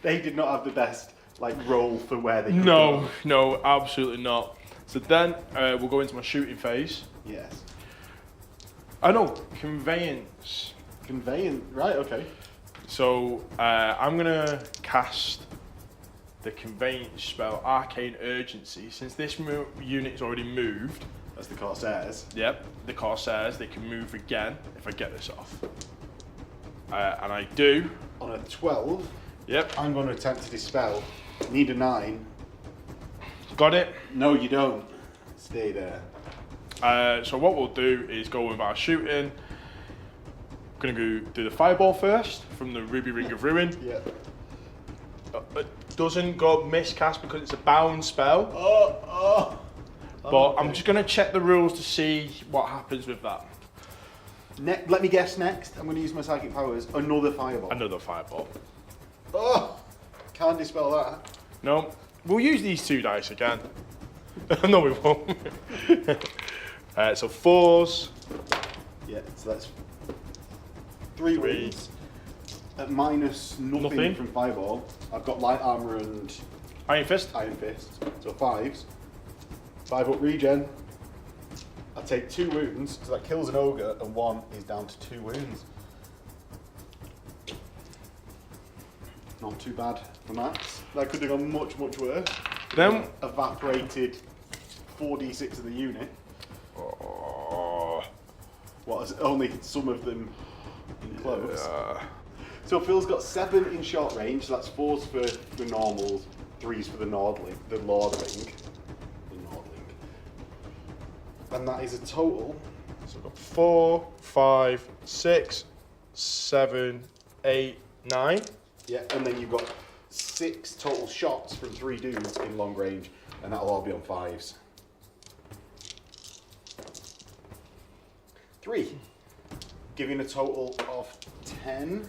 They did not have the best like roll for where they could No, go. no, absolutely not. So then we'll go into my shooting phase. Yes. I know, conveyance. Conveyance. Right. Okay. So I'm gonna cast the conveyance spell, Arcane Urgency. Since this unit is already moved, That's the Corsairs. yep, the Corsairs, they can move again if I get this off. And I do. On a 12, Yep, I'm going to attempt to dispel. Need a 9. got it. No, you don't. Stay there. So what we'll do is go with our shooting. Gonna go do the fireball first from the Ruby Ring of Ruin. Yeah. It doesn't go miscast because it's a bound spell. Oh. But I'm just gonna check the rules to see what happens with that. Let me guess next. I'm going to use my psychic powers. Another fireball. Another fireball. Oh. Can't dispel that. No, we'll use these 2 dice again. No, we won't. So 4s. Yeah. So that's 3 wounds. At minus nothing from fireball. I've got light armor and Iron Fist. Iron Fist. So 5s. 5 up regen. I take 2 wounds, so that kills an ogre, and 1 is down to 2 wounds. Not too bad for max. That could have gone much, much worse. Then Evaporated 4d6 of the unit. oh, What is only some of them in close. uh, So Phil's got 7 in short range, so that's 4s for the normals, 3s for the Nordling, the Lordling. And that is a total. so we've got 4, 5, 6, 7, 8, 9. Yeah, and then you've got 6 total shots from 3 dudes in long range, and that'll all be on 5s. 3. Giving a total of 10.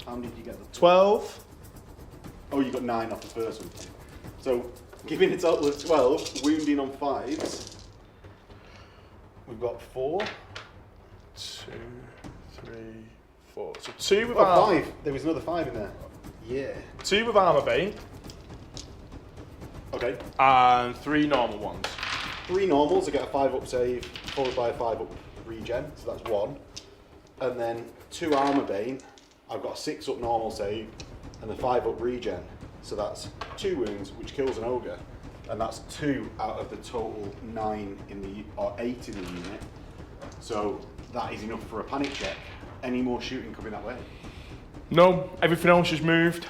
How many did you get? 12. Oh, you got 9 off the first one. So, giving a total of 12, wounding on 5s. We've got 4. 2, 3, 4. So 2 with Oh, armor. 5. There was another 5 in there. Yeah. 2 with armor bane Okay. and 3 normal ones. 3 normals, I get a 5 up save, followed by a 5 up regen, so that's 1. And then 2 armor bane, I've got a 6 up normal save, and a 5 up regen, so that's 2 wounds, which kills an ogre. And that's 2 out of the total 9 in the, or 8 in the unit. So that is enough for a panic check. Any more shooting coming that way? No, everything else is moved.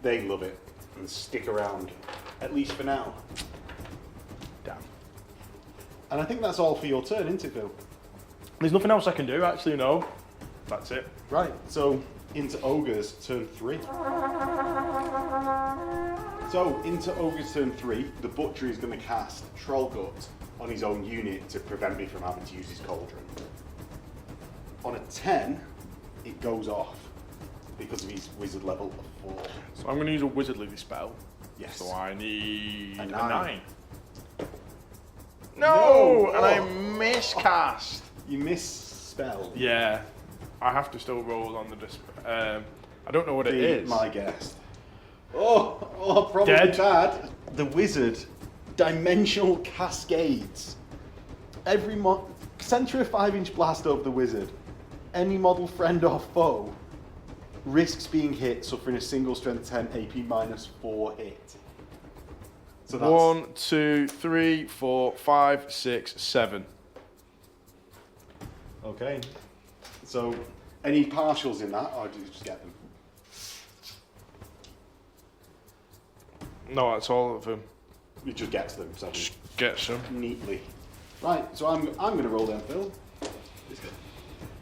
They love it and stick around, at least for now. Damn. And I think that's all for your turn, isn't it, Phil? There's nothing else I can do, actually, no. That's it. Right, so into Ogres, turn 3. So, into Ogre's turn 3, the Butcher is going to cast Troll Gut on his own unit to prevent me from having to use his Cauldron. On a 10, it goes off because of his wizard level of 4. So I'm going to use a wizardly spell. Yes. So I need A a 9. 9. No! No! And I Oh. miscast. You misspell. Yeah. I have to still roll on the I don't know what it Be is. my guest. Oh, probably Dead. bad. The wizard, dimensional cascades. Every center a 5-inch blast over the wizard. Any model friend or foe risks being hit, suffering a single strength 10 AP -4 hit. So that's 1, 2, 3, 4, 5, 6, 7. okay. So any partials in that, or do you just get them? No, that's all of them. You just get to them, so Just get some. neatly. Right, so I'm going to roll down, Phil.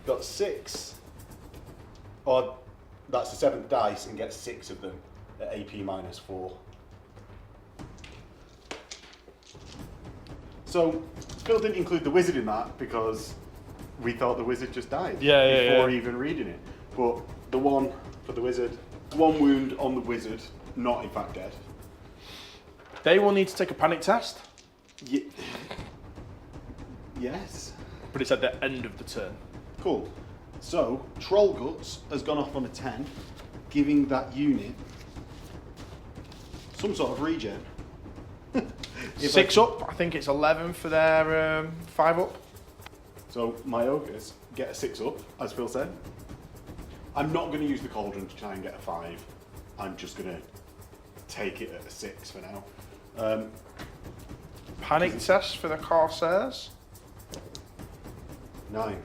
Got 6. Or that's the 7th dice and get 6 of them at AP -4. So Phil didn't include the wizard in that because we thought the wizard just died Yeah, before even reading it. But the one for the wizard, 1 wound on the wizard, not in fact dead. They will need to take a panic test, Yes. but it's at the end of the turn. Cool. So Troll Guts has gone off on a 10, giving that unit some sort of regen. 6 up, I think it's 11 for their 5 up. So my ogres get a 6 up, as Phil said. I'm not going to use the cauldron to try and get a 5. I'm just going to take it at a 6 for now. Panic test for the Corsairs. 9.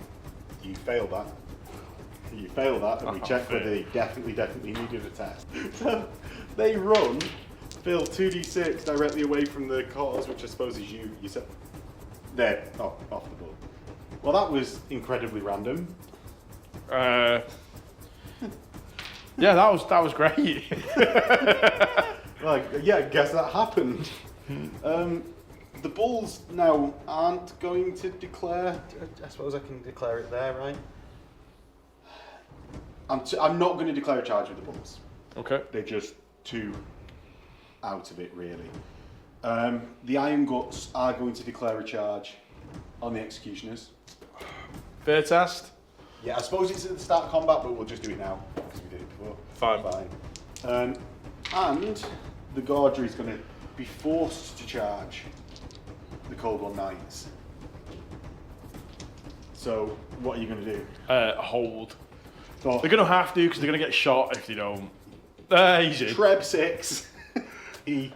You fail that. You fail that, and we check whether they definitely needed a test. So they run, Phil, 2d6 directly away from the cause, which I suppose is you. You said there, off the board. Well, that was incredibly random. Yeah, that was great. Like, yeah, I guess that happened. The bulls now aren't going to declare. I suppose I can declare it there, right? I'm not going to declare a charge with the bulls. Okay. They're just too out of it, really. The Iron Guts are going to declare a charge on the Executioners. Fear test. Yeah, I suppose it's at the start of combat, but we'll just do it now because we did it before. Fine. And the Gauger is going to be forced to charge the Cold One Knights. So, what are you going to do? Hold. So, They're going to have to because they're going to get shot if they don't. Easy. Treb 6. He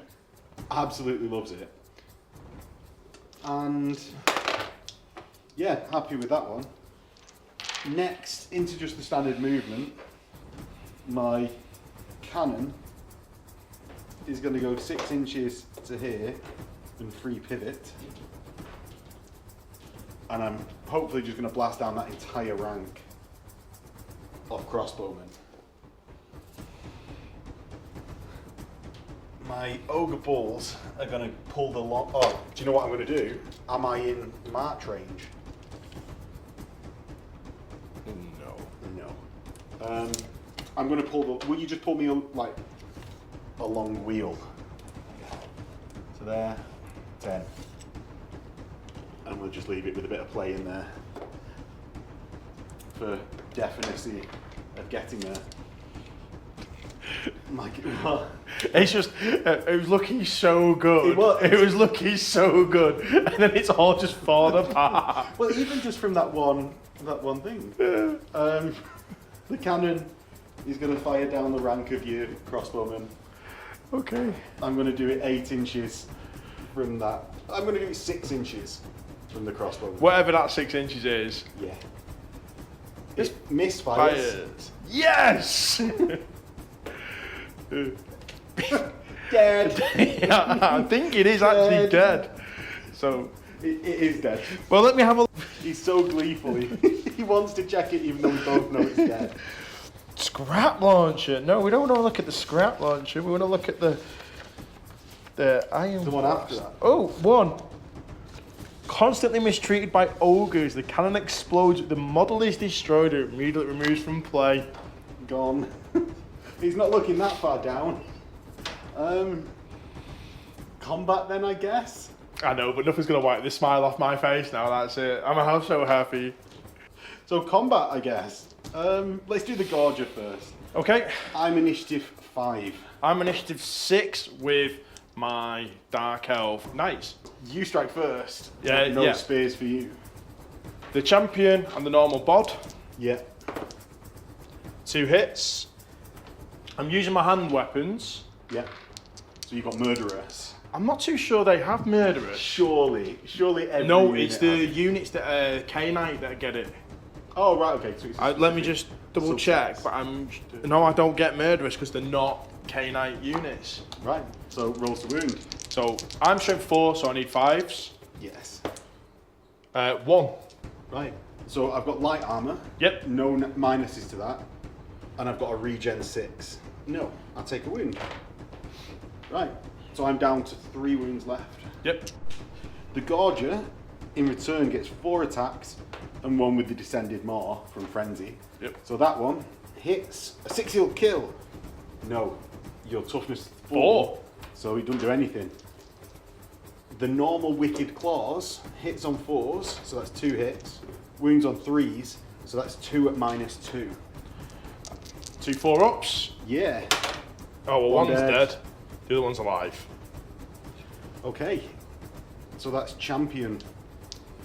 absolutely loves it. And yeah, happy with that one. Next, into just the standard movement, my cannon is going to go 6 inches to here and 3 pivot. And I'm hopefully just going to blast down that entire rank of crossbowmen. My ogre bulls are going to pull the lock. Oh, do you know what I'm going to do? Am I in march range? No. I'm going to pull the. Will you just pull me like a long wheel? So there, 10, and we'll just leave it with a bit of play in there for definicy of getting there. My God. It's just, it was looking so good. It was looking so good, and then it's all just fallen apart. Well, even just from that one thing. The cannon is going to fire down the rank of your crossbowmen. Okay. I'm going to do it 8 inches from that. I'm going to do it 6 inches from the crossbowmen. Whatever that 6 inches is. Yeah. It misfires. Yes! Dead. Yeah, I think it is actually dead. So it is dead. well, let me have a look. He's so gleeful. He wants to check it even though we both know it's dead. Scrap launcher. No, we don't want to look at the scrap launcher. We want to look at the iron. The one after that. Oh, 1. Constantly mistreated by ogres, the cannon explodes. The model is destroyed or immediately removed from play. Gone. He's not looking that far down. Combat then, I guess. I know, but nothing's gonna wipe the smile off my face now. That's it. I'm so happy. So combat, I guess. Let's do the Gorger first. Okay. I'm initiative 5. I'm initiative 6 with my Dark Elf Knights. You strike first. Yeah, No yeah. spears for you. The champion and the normal bod. Yeah. 2 hits. I'm using my hand weapons. Yeah. So you've got Murderous. I'm not too sure they have murderers. Surely every No, unit it's the has- units that are K-Knight that get it. Oh, right, okay. So it's Let me just double check, subsets. but no, I don't get murderers because they're not K-Knight units. Right, so rolls to wound. So I'm strength 4, so I need 5s. Yes. 1. Right, so I've got light armour. Yep. No minuses to that. And I've got a regen 6. No, I'll take a wound. Right, so I'm down to 3 wounds left. Yep. The Gorger, in return, gets 4 attacks and 1 with the Descended Maw from Frenzy. Yep. So that one hits a 6 heal kill. No, your toughness 4. So it doesn't do anything. The normal Wicked Claws hits on 4s, so that's 2 hits. Wounds on 3s, so that's 2 at -2. 2 4-ups. Yeah. Oh, well, One one's dead. dead. The other one's alive. Okay. So that's Champion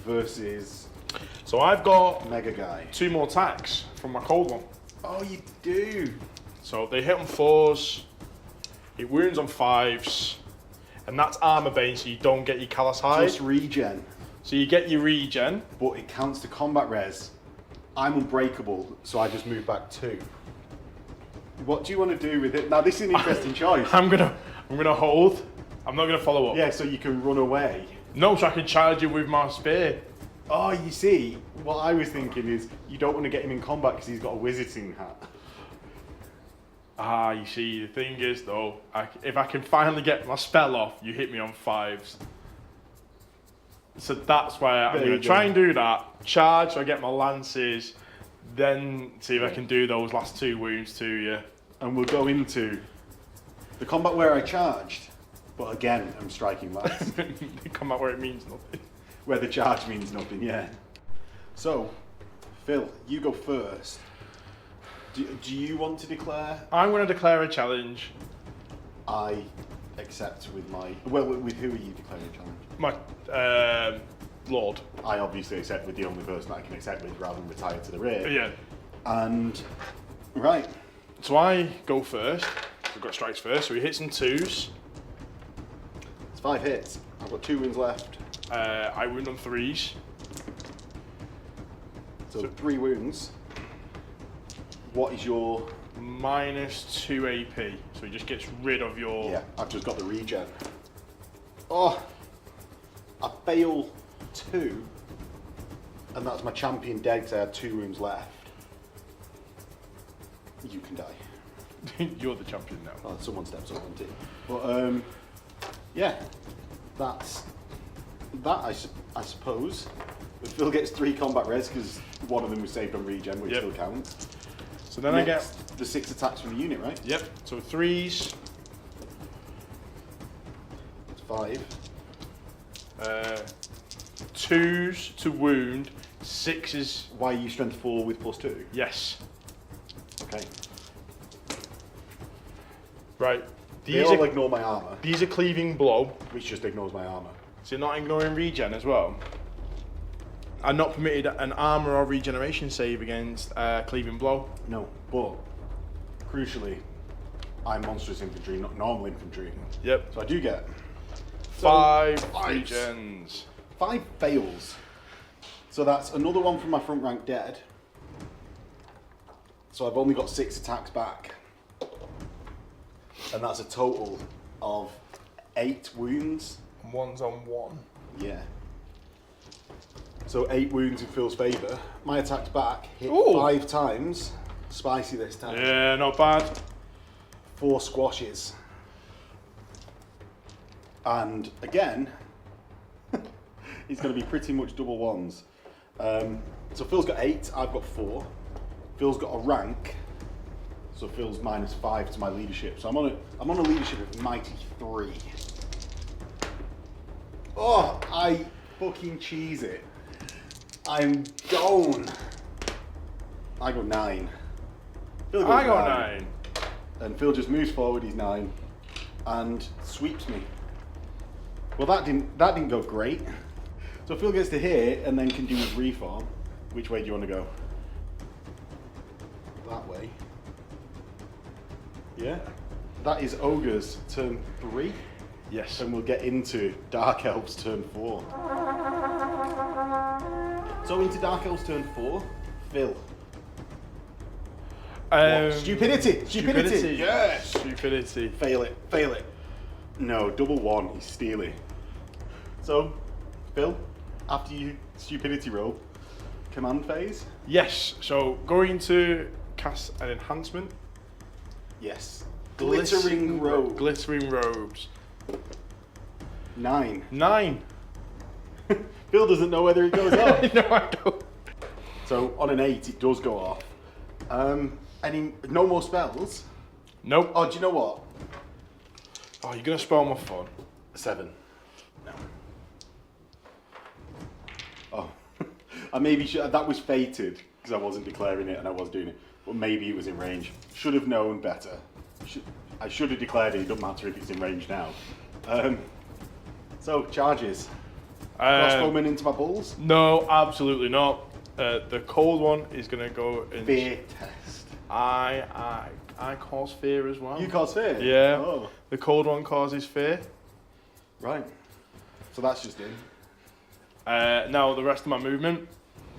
versus So I've got Mega Guy. 2 more attacks from my cold one. Oh, you do. So they hit on 4s, it wounds on 5s, and that's armor bane, so you don't get your callous hide. Just regen, So you get your regen. but it counts to combat res. I'm unbreakable, so I just move back 2. What do you want to do with it? Now, this is an interesting choice. I'm gonna hold. I'm not gonna follow up. Yeah, so you can run away. No, so I can charge you with my spear. Oh, you see, what I was thinking is you don't want to get him in combat because he's got a wizarding hat. Ah, you see, the thing is though, if I can finally get my spell off, you hit me on 5s. So that's why I'm There going you to try go. and do that. Charge, so I get my lances, then see if I can do those last 2 wounds to you. And we'll go into the combat where I charged, but again, I'm striking last. Come out where it means nothing. Where the charge means nothing, yeah. So, Phil, you go first. Do you want to declare? I'm going to declare a challenge. I accept with my... Well, with who are you declaring a challenge? My lord. I obviously accept with the only person I can accept with rather than retire to the rear. Yeah. And, right. So I go first. I've got strikes first, so he hits some 2s. It's 5 hits. I've got 2 wounds left. I wound on 3s. So 3 wounds. What is your... -2 AP, so he just gets rid of your... Yeah, I've just got the regen. Oh, I fail 2, and that's my champion dead because I had 2 wounds left. You can die. You're the champion now. Oh, someone steps up on it. But yeah, that's that. I suppose. But Phil gets 3 combat res because one of them was saved on regen, which Yep. still counts. So then I get... the 6 attacks from the unit, right? Yep, so 3s, It's 5. 2s to wound, 6s... Why are you strength 4 with +2? Yes. Okay. Right. They all ignore my armor, These are cleaving blow, which just ignores my armor. so you're not ignoring regen as well. I'm not permitted an armor or regeneration save against cleaving blow. No, but crucially, I'm monstrous infantry, not normal infantry. Yep. So I do get 5 fives. regens. 5 fails. So that's another one from my front rank dead. So I've only got 6 attacks back. And that's a total of 8 wounds. One's on 1. Yeah. So 8 wounds in Phil's favour. My attacks back hit Ooh. 5 times. Spicy this time. Yeah, not bad. 4 squashes. And again, it's going to be pretty much double ones. So Phil's got 8, I've got 4. Phil's got a rank, so Phil's -5 to my leadership. So I'm on a leadership of mighty 3. Oh, I fucking cheese it. I'm gone. I got 9. Phil goes I got 9. And Phil just moves forward, he's 9, and sweeps me. Well, that didn't go great. So Phil gets to hit and then can do his reform. Which way do you want to go? That way. Yeah. That is Ogres turn 3. Yes. And we'll get into Dark Elves turn 4. So into Dark Elves turn 4, Phil. Stupidity! Stupidity! Yes! Stupidity. Fail it, fail it. No, double 1, he's steely. So, Phil, after you stupidity roll, command phase? Yes, so going to cast an enhancement. Yes. Glittering robe. Glittering robes. 9. 9. Phil doesn't know whether it goes off. No, I don't. So on an 8, it does go off. No more spells? Nope. Oh, do you know what? Oh, you're gonna spoil my fun. 7. No. Oh. I maybe should, that was fated, because I wasn't declaring it and I was doing it. But maybe it was in range. Should have known better. I should have declared it. It doesn't matter if it's in range now. So, charges. Crossbowman into my balls? No, absolutely not. The cold one is gonna go in. Fear test. I cause fear as well. You cause fear? Yeah. Oh. The cold one causes fear. Right. So that's just in. Now the rest of my movement,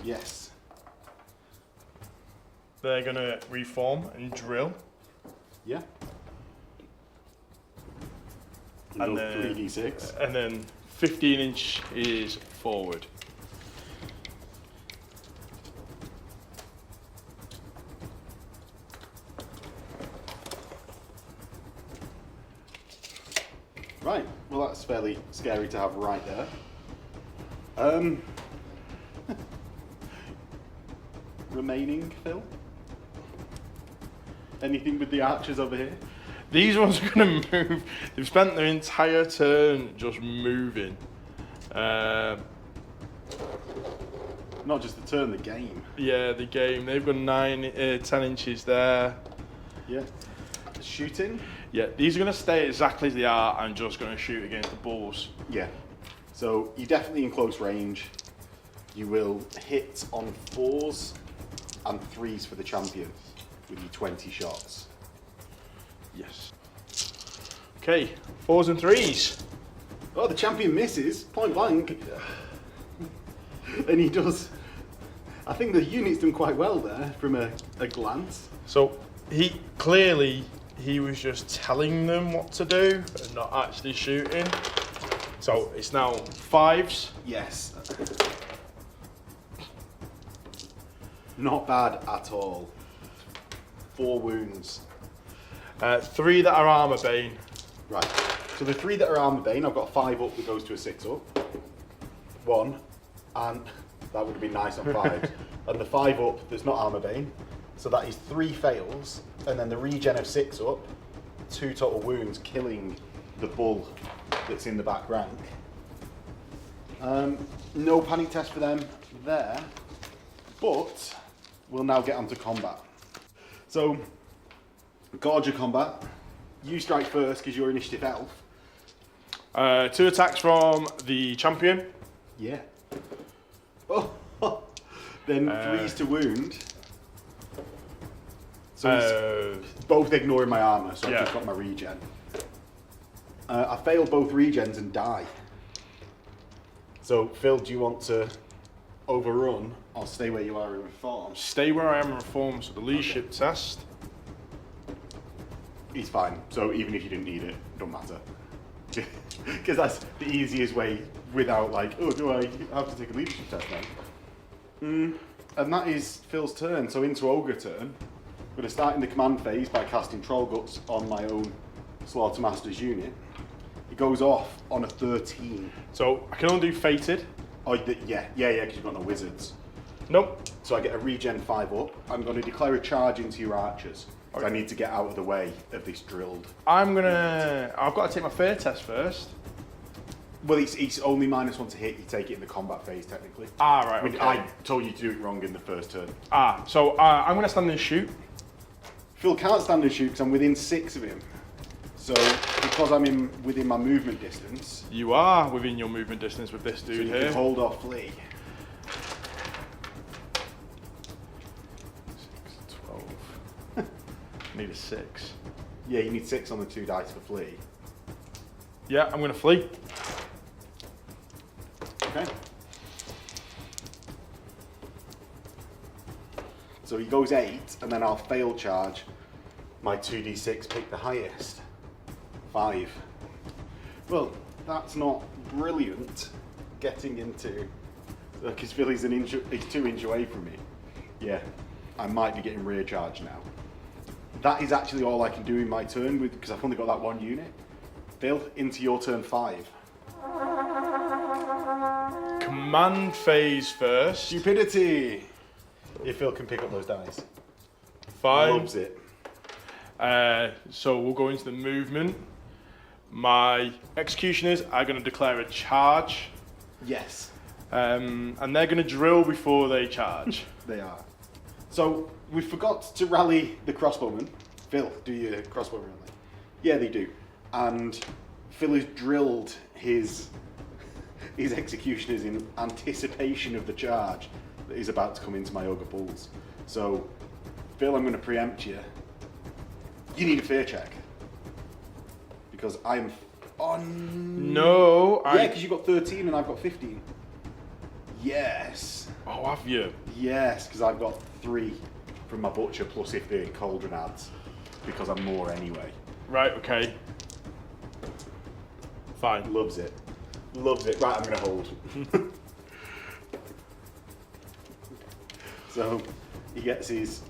Yes. they're gonna reform and drill. Yeah. And Another then 3d6. And then 15 inch is forward. Right. Well, that's fairly scary to have right there. Remaining, Phil? Anything with the archers over here? These ones are gonna move. They've spent their entire turn just moving. Not just the turn, the game. Yeah, the game. They've got 10 inches there. Yeah. Shooting? Yeah, these are gonna stay exactly as they are and just gonna shoot against the bulls. Yeah. So you're definitely in close range. You will hit on 4s and 3s for the champion with your 20 shots. Yes. Okay, 4s and 3s. Oh, the champion misses, point blank. And he does. I think the unit's done quite well there from a glance. So he was just telling them what to do and not actually shooting. So it's now 5s. Yes. Not bad at all. 4 wounds. 3 that are armor bane. Right. So the 3 that are armor bane, I've got 5 up that goes to a 6 up. 1, and that would have been nice on 5. And the 5 up that's not armor bane. So that is 3 fails, and then the regen of 6 up, 2 total wounds, killing the bull that's in the back rank. No panic test for them there, but we'll now get on to combat. So, Gorgia combat. You strike first because you're initiative elf. 2 attacks from the champion. Yeah. Oh, then 3s to wound. So he's both ignoring my armor, so I've just got my regen. I failed both regens and die. So, Phil, do you want to overrun or stay where you are in reform? Stay where I am in reform, so the leadership test. He's fine. So even if you didn't need it, don't matter. Because that's the easiest way without like, oh, do I have to take a leadership test now? And that is Phil's turn. So into Ogre turn. I'm going to start in the command phase by casting Troll Guts on my own Slaughtermaster's unit. It goes off on a 13. So I can only do fated. Oh, yeah, because you've got no wizards. Nope. So I get a regen 5 up. I'm going to declare a charge into your archers. So I need to get out of the way of this drilled. I've got to take my fear test first. Well, it's only -1 to hit. You take it in the combat phase, technically. Ah, right, okay. I told you to do it wrong in the first turn. So I'm going to stand and shoot. Phil can't stand and shoot because I'm within 6 of him. So because I'm within my movement distance. You are within your movement distance with this dude so you here. can hold or flee. 6, 12. Need a 6. Yeah, you need 6 on the 2 dice for flee. Yeah, I'm going to flee. Okay. So he goes 8, and then I'll fail charge my 2d6, pick the highest. 5. Well, that's not brilliant getting into, because Philly's he's 2 inch away from me. Yeah, I might be getting rear charge now. That is actually all I can do in my turn because I've only got that 1 unit. Phil, into your turn 5. Come command phase first. Stupidity. If Phil can pick up those dice. Fine. Loves it. So we'll go into the movement. My executioners are going to declare a charge. Yes. And they're going to drill before they charge. They are. So we forgot to rally the crossbowmen. Phil, do your crossbow rally? Yeah, they do. And Phil has drilled his executioners in anticipation of the charge that is about to come into my ogre bulls. So, Phil, I'm going to preempt you. You need a fear check. Because I'm on... No, Yeah, because you've got 13 and I've got 15. Yes. Oh, have you? Yes, because I've got 3 from my butcher, plus if the cauldron adds, because I'm more anyway. Right, okay. Fine. Loves it. Loves it. Right, I'm going to hold. So, he gets his...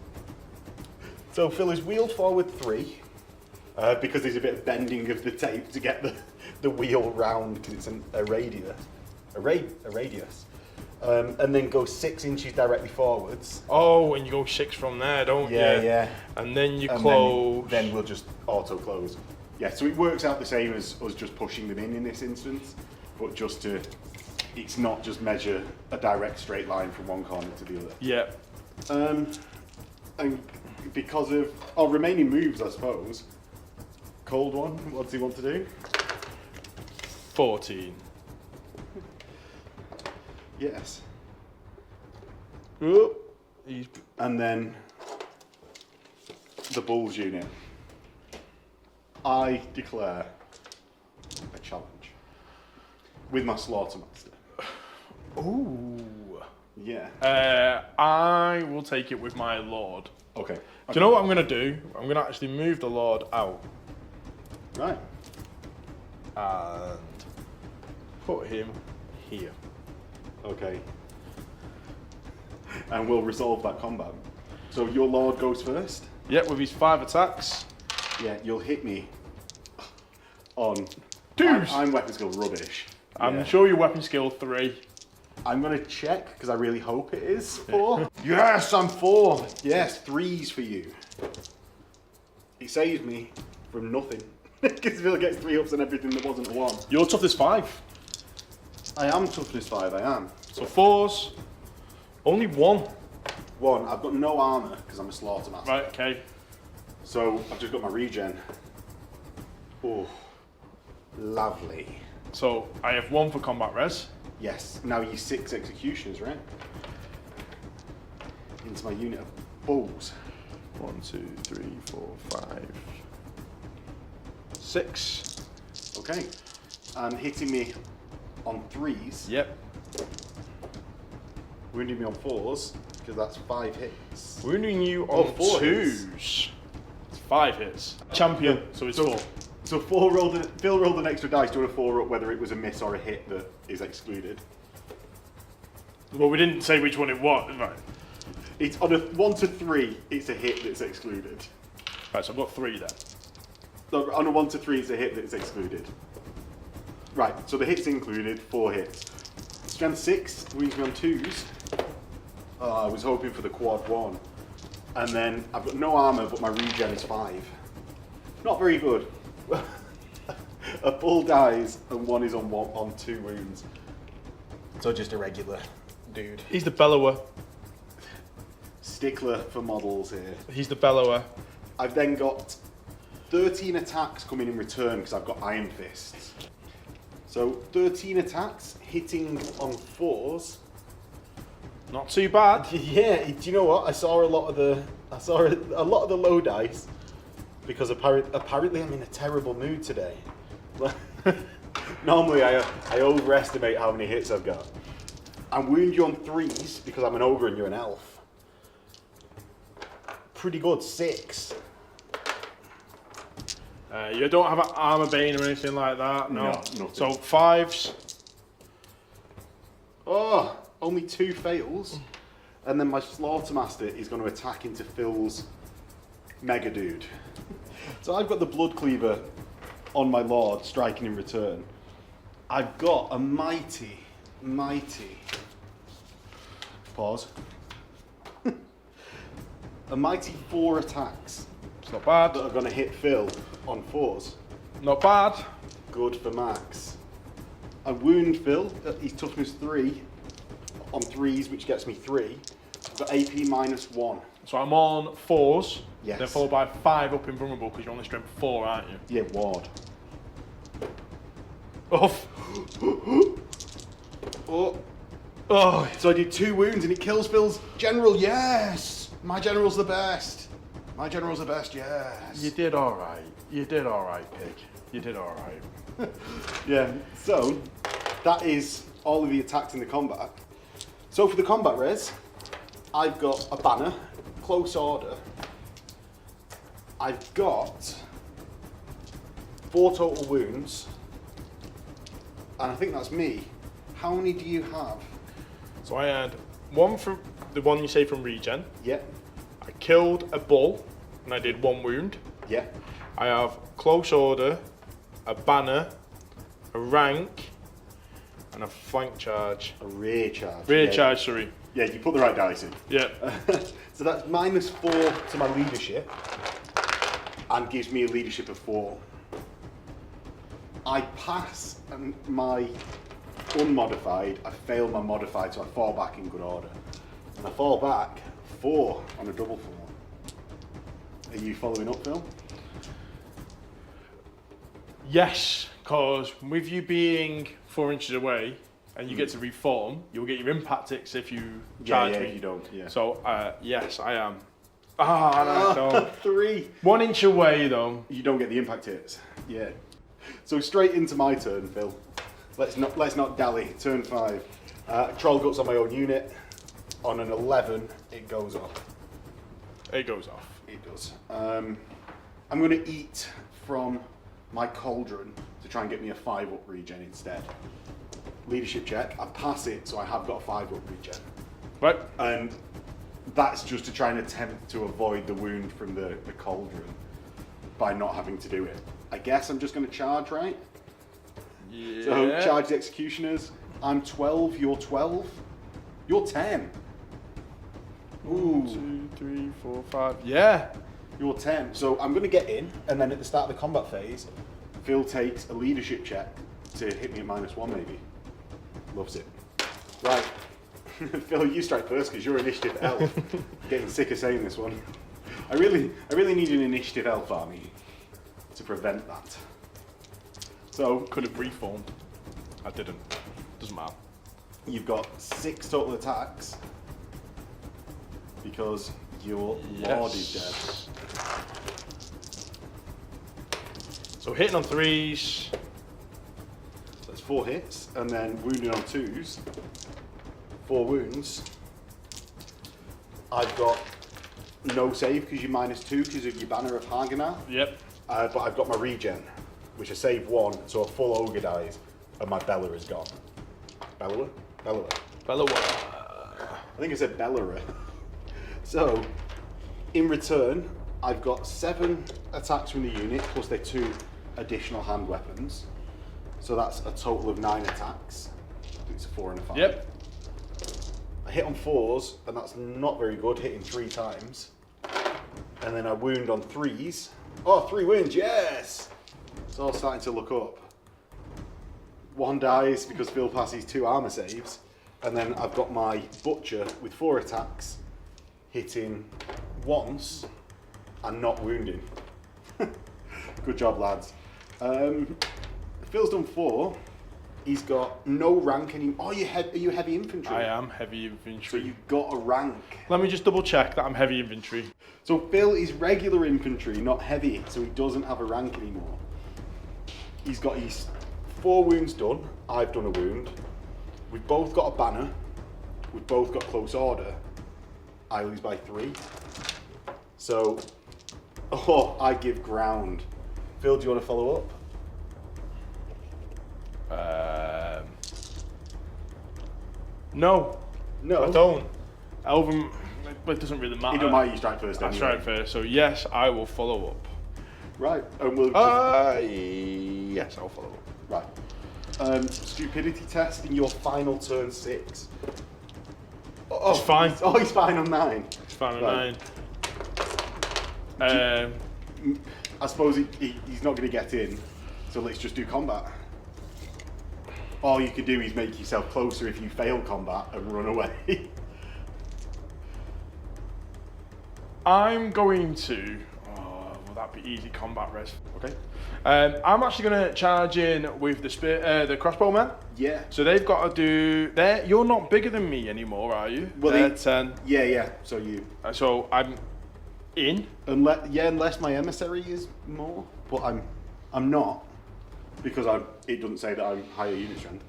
So, Phil is wheeled forward 3, because there's a bit of bending of the tape to get the wheel round, because it's a radius. A radius. And then go 6 inches directly forwards. Oh, and you go 6 from there, don't you? Yeah. And then you And close. Then we'll just auto close. Yeah, so it works out the same as us just pushing them in this instance, but just to, it's not just measure a direct straight line from one corner to the other. Yeah. And because of our remaining moves, I suppose. Cold one, what does he want to do? 14. Yes. Oop. He's... And then the Bulls unit. I declare a challenge with my Slaughtermaster. Ooh. Yeah. I will take it with my Lord. Okay. Do you know what I'm going to do? I'm going to actually move the Lord out. Right. And put him here. Okay. And we'll resolve that combat. So your Lord goes first? Yep, with his 5 attacks. Yeah, you'll hit me on... Deuce! I'm weapon skill rubbish. I'm Yeah. sure your weapon skill 3. I'm going to check, because I really hope it is 4. Yes, I'm 4. Yes, 3s for you. He saved me from nothing. Because Phil gets 3 ups and everything that wasn't a 1. Your toughness 5. I am toughness 5, I am. So 4s. Only 1. 1, I've got no armour, because I'm a Slaughtermaster. Right, okay. So, I've just got my regen. Oh, lovely. So I have 1 for combat res. Yes, now you 6 executioners, right? Into my unit of bulls. 1, 2, 3, 4, 5, 6. Okay. And hitting me on 3s. Yep. Wounding me on 4s, because that's 5 hits. Wounding you Oh, on 4 2s. It's 5 hits. Champion, so it's 4. So Phil rolled an extra dice to a 4 up whether it was a miss or a hit that is excluded. Well, we didn't say which one it was. Right. It's on a 1 to 3, it's a hit that's excluded. Right, so I've got 3 then. So on a 1 to 3, it's a hit that's excluded. Right, so the hit's included, 4 hits. Strength 6, wounds me on 2s. I was hoping for the quad 1. And then I've got no armour, but my regen is 5. Not very good. A bull dies and 1 is on 2 wounds. So just a regular dude. He's the bellower. Stickler for models here. He's the bellower. I've then got 13 attacks coming in return because I've got Iron Fists. So 13 attacks, hitting on 4s. Not too bad. Yeah, do you know what? I saw a lot of the low dice because apparently I'm in a terrible mood today. Normally I overestimate how many hits I've got. I wound you on 3s because I'm an ogre and you're an elf. Pretty good, 6. You don't have an armor bane or anything like that. No. nothing. So 5s. Oh, only 2 fails. And then my Slaughtermaster is going to attack into Phil's Mega Dude. So I've got the Blood Cleaver on my Lord, striking in return. I've got a mighty mighty. Pause. A mighty 4 attacks It's not bad. that are going to hit Phil on 4s. Not bad. Good for Max. I wound Phil. He's toughness 3 on 3s, which gets me 3. I've got AP -1. So I'm on 4s. Yes. Then followed by 5 up in vulnerable because you're only strength 4, aren't you? Yeah, ward. Oh. Oh. Oh. So I did 2 wounds and it kills Phil's general. Yes! My general's the best. My general's the best, yes. You did all right. You did all right, pig. You did all right. Yeah, so that is all of the attacks in the combat. So for the combat res, I've got a banner, close order. I've got 4 total wounds, and I think that's me. How many do you have? So I had 1 from the one you say from regen. Yeah, I killed a bull and I did 1 wound. yeah. I have close order, a banner, a rank, and a flank charge. A rear charge. Rear yeah. charge, sorry. Yeah, you put the right dice in. Yeah. So that's -4 to my leadership, and gives me a leadership of 4. I pass my unmodified, I fail my modified, so I fall back in good order. And I fall back 4 on a double 4. Are you following up, Phil? Yes, because with you being 4 inches away and you get to reform, you'll get your impact ticks if you charge me. You don't, yeah. So, yes, I am. No. 3. 1 inch away, though. You don't get the impact hits. Yeah. So straight into my turn, Phil. Let's not dally. Turn 5. Troll guts on my own unit. On an 11, it goes off. It goes off. It does. I'm going to eat from my cauldron to try and get me a 5-up regen instead. Leadership check. I pass it, so I have got a 5-up regen. Right. And that's just to try and attempt to avoid the wound from the cauldron by not having to do it. I guess I'm just going to charge, right? Yeah. So charge the executioners. I'm 12, you're 12. You're 10. Ooh. 1, 2, 3, 4, 5. Yeah. You're 10. So I'm going to get in, and then at the start of the combat phase, Phil takes a leadership check to hit me at -1 maybe. Loves it. Right. Phil, you strike first because you're initiative elf. Getting sick of saying this one. I really need an initiative elf army to prevent that. So Could have reformed. I didn't. Doesn't matter. you've got 6 total attacks because your lord is dead. So hitting on 3s. So that's 4 hits, and then wounding on 2s. 4 wounds. I've got no save because you're -2 because of your banner of Haganah. Yep. But I've got my regen, which I save 1, so a full ogre dies, and my Bella is gone. Bella? Bella. I think I said Bella. So, in return, I've got 7 attacks from the unit, plus their 2 additional hand weapons. So that's a total of 9 attacks. I think it's a 4 and a 5. Yep. I hit on 4s, and that's not very good, hitting 3 times. And then I wound on 3s. Oh, 3 wounds, yes! It's all starting to look up. 1 dies because Phil passes 2 armor saves. And then I've got my butcher with 4 attacks, hitting once and not wounding. Good job, lads. Phil's done 4. He's got no rank anymore. Oh, are you heavy infantry? I am heavy So infantry. you've got a rank. Let me just double check that I'm heavy infantry. So Phil is regular infantry, not heavy, so he doesn't have a rank anymore. He's got his 4 wounds done. I've done a wound. We've both got a banner. We've both got close order. I lose by 3. So, I give ground. Phil, do you want to follow up? No. No. I don't. Elven, it doesn't really matter. It don't matter, you strike first I anyway. strike first, so yes, I will follow up. Right, and we'll Yes, I'll follow up. Right. Stupidity test in your final turn 6. It's fine. He's fine on 9. It's fine on Right. 9. I suppose he's not going to get in, so let's just do combat. All you can do is make yourself closer if you fail combat and run away. I'm going to. Oh, will that be easy combat res? Okay. I'm actually going to charge in with the crossbowmen. Yeah. So they've got to do. You're not bigger than me anymore, are you? Well, they're 10. Yeah. So you. So I'm in. Unless my emissary is more, but I'm not, because it doesn't say that I'm higher unit strength.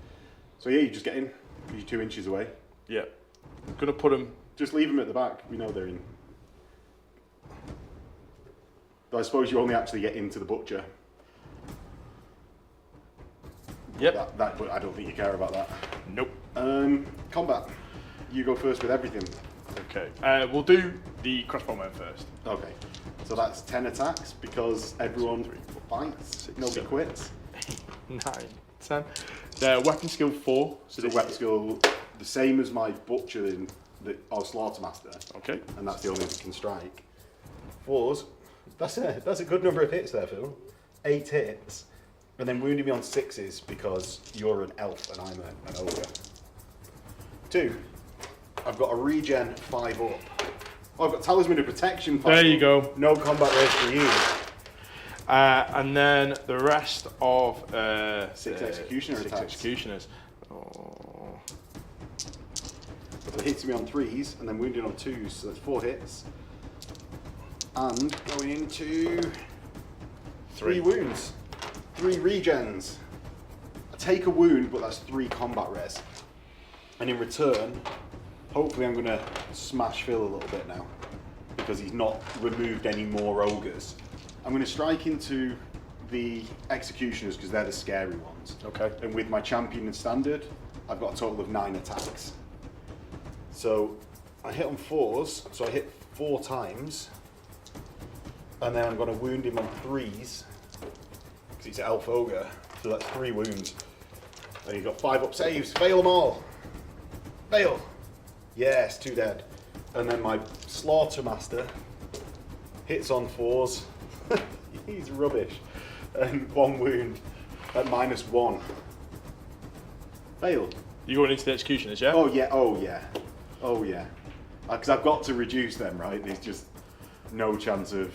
So yeah, you just get in. You're 2 inches away. Yeah. I'm gonna put them. Just leave them at the back. We know they're in. Though I suppose you only actually get into the butcher. Yep. But I don't think you care about that. Nope. Combat. You go first with everything. Okay. We'll do the crossbowmen first. Okay. So that's 10 attacks because everyone fights. Nobody quits. 9, 10. Their weapon skill 4. So the weapon skill the same as my butcher in our slaughtermaster. Okay. And that's the only one that can strike. 4s. That's a good number of hits there, Phil. 8 hits. And then wounding me on 6s because you're an elf and I'm an ogre. 2. I've got a regen 5 up. Oh, I've got talisman of protection 5 There you up. go. No combat race for you. And then the rest of 6 executioner attacks. Executioners. Oh. So it hits me on 3s and then wounded on 2s, so that's 4 hits. And going into 3 wounds. 3 regens. I take a wound, but that's 3 combat res. And in return, hopefully I'm going to smash Phil a little bit now, because he's not removed any more ogres. I'm going to strike into the executioners because they're the scary ones. Okay. And with my champion and standard, I've got a total of 9 attacks. So I hit on 4s, so I hit 4 times. And then I'm going to wound him on 3s, because he's an elf ogre, so that's 3 wounds. And he's got 5 up saves, fail them all. Fail. Yes, 2 dead. And then my slaughtermaster hits on 4s. He's rubbish. And 1 wound at -1. Fail. You going into the executioners, yeah? Oh yeah. Because I've got to reduce them, right? There's just no chance of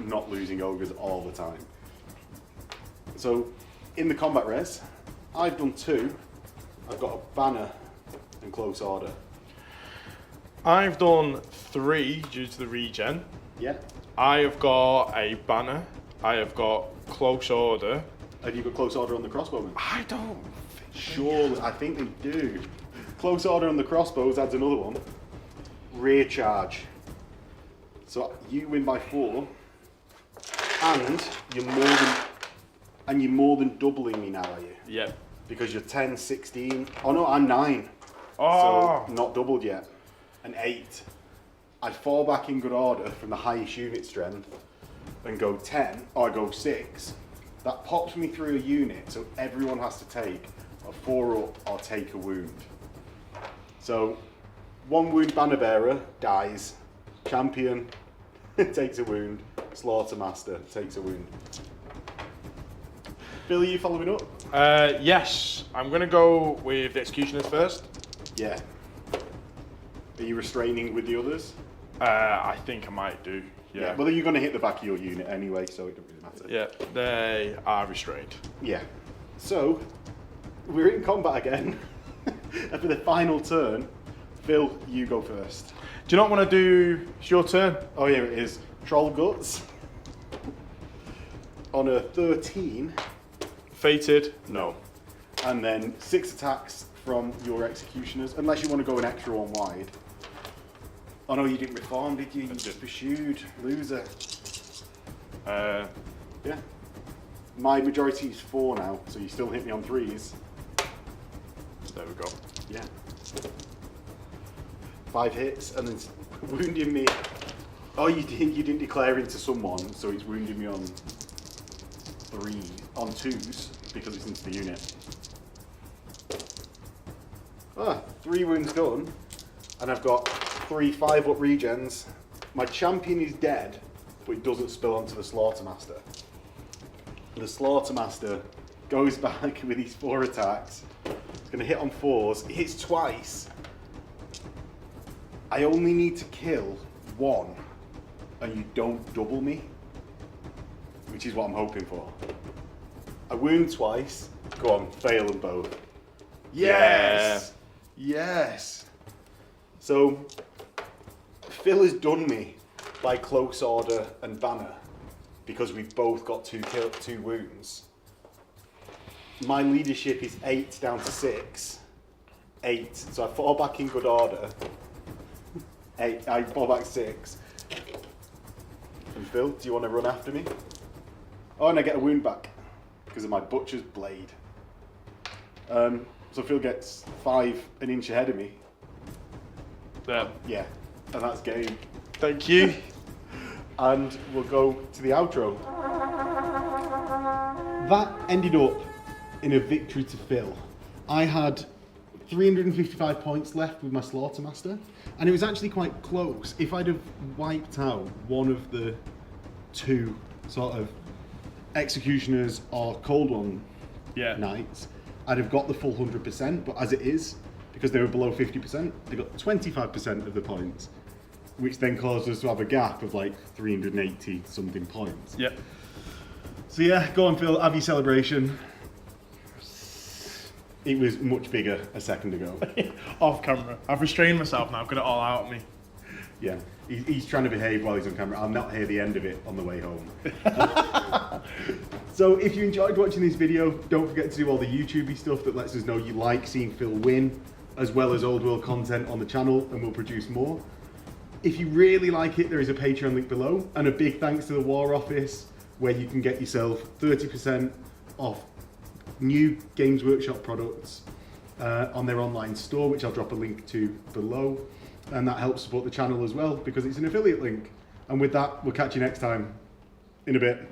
not losing ogres all the time. So, in the combat res, I've done 2. I've got a banner and close order. I've done 3 due to the regen. Yeah. I have got a banner. I have got close order. Have you got close order on the crossbowmen? I don't think. Surely, I think they do. Close order on the crossbows adds another one. Rear charge. So you win by 4, and you're more than doubling me now, are you? Yep. Because you're 10, 16. Oh no, I'm 9. Oh. So not doubled yet. An 8. I'd fall back in good order from the highest unit strength and go 10 or go 6. That pops me through a unit, so everyone has to take a 4 up or take a wound. So 1 wound banner bearer dies. Champion takes a wound. Slaughtermaster takes a wound. Bill, are you following up? Yes. I'm going to go with the executioners first. Yeah. Are you restraining with the others? I think I might do. Yeah. Well, you're going to hit the back of your unit anyway, so it doesn't really matter. Yeah, they are restrained. Yeah. So, we're in combat again. And for the final turn, Phil, you go first. Do you not want to do? It's your turn. Oh, here it is. Troll Guts. On a 13. Fated. No. And then 6 attacks from your executioners, unless you want to go an extra one wide. Oh no, you didn't reform, did you? You just pursued. Loser. Yeah. My majority is 4 now, so you still hit me on 3s. There we go. Yeah. 5 hits, and then wounding me. Oh, you didn't declare into someone, so it's wounding me on 2s because it's into the unit. 3 wounds done, and I've got 3 5-up regens. My champion is dead, but it doesn't spill onto the Slaughtermaster. The Slaughtermaster goes back with his 4 attacks. It's going to hit on 4s. It hits twice. I only need to kill 1, and you don't double me, which is what I'm hoping for. I wound twice. Go on, fail them both. Yes! Yes! So, Phil has done me by close order and banner because we've both got 2 wounds. My leadership is 8 down to 6. 8. So I fall back in good order. 8. I fall back 6. And Phil, do you want to run after me? Oh, and I get a wound back because of my butcher's blade. So Phil gets 5 an inch ahead of me. Yeah, and that's game. Thank you. And we'll go to the outro. That ended up in a victory to Phil. I had 355 points left with my Slaughtermaster, and it was actually quite close. If I'd have wiped out one of the 2 sort of Executioners or Cold One Knights, I'd have got the full 100%, but as it is, because they were below 50%, they got 25% of the points, which then caused us to have a gap of like 380 something points. Yep. So yeah, go on Phil, have your celebration. It was much bigger a second ago. Off camera. I've restrained myself now, I've got it all out of me. Yeah, he's trying to behave while he's on camera. I'll not hear the end of it on the way home. So if you enjoyed watching this video, don't forget to do all the YouTubey stuff that lets us know you like seeing Phil win, as well as old world content on the channel, and we'll produce more. If you really like it, there is a Patreon link below, and a big thanks to the War Office, where you can get yourself 30% off new Games Workshop products on their online store, which I'll drop a link to below. And that helps support the channel as well, because it's an affiliate link. And with that, we'll catch you next time. In a bit.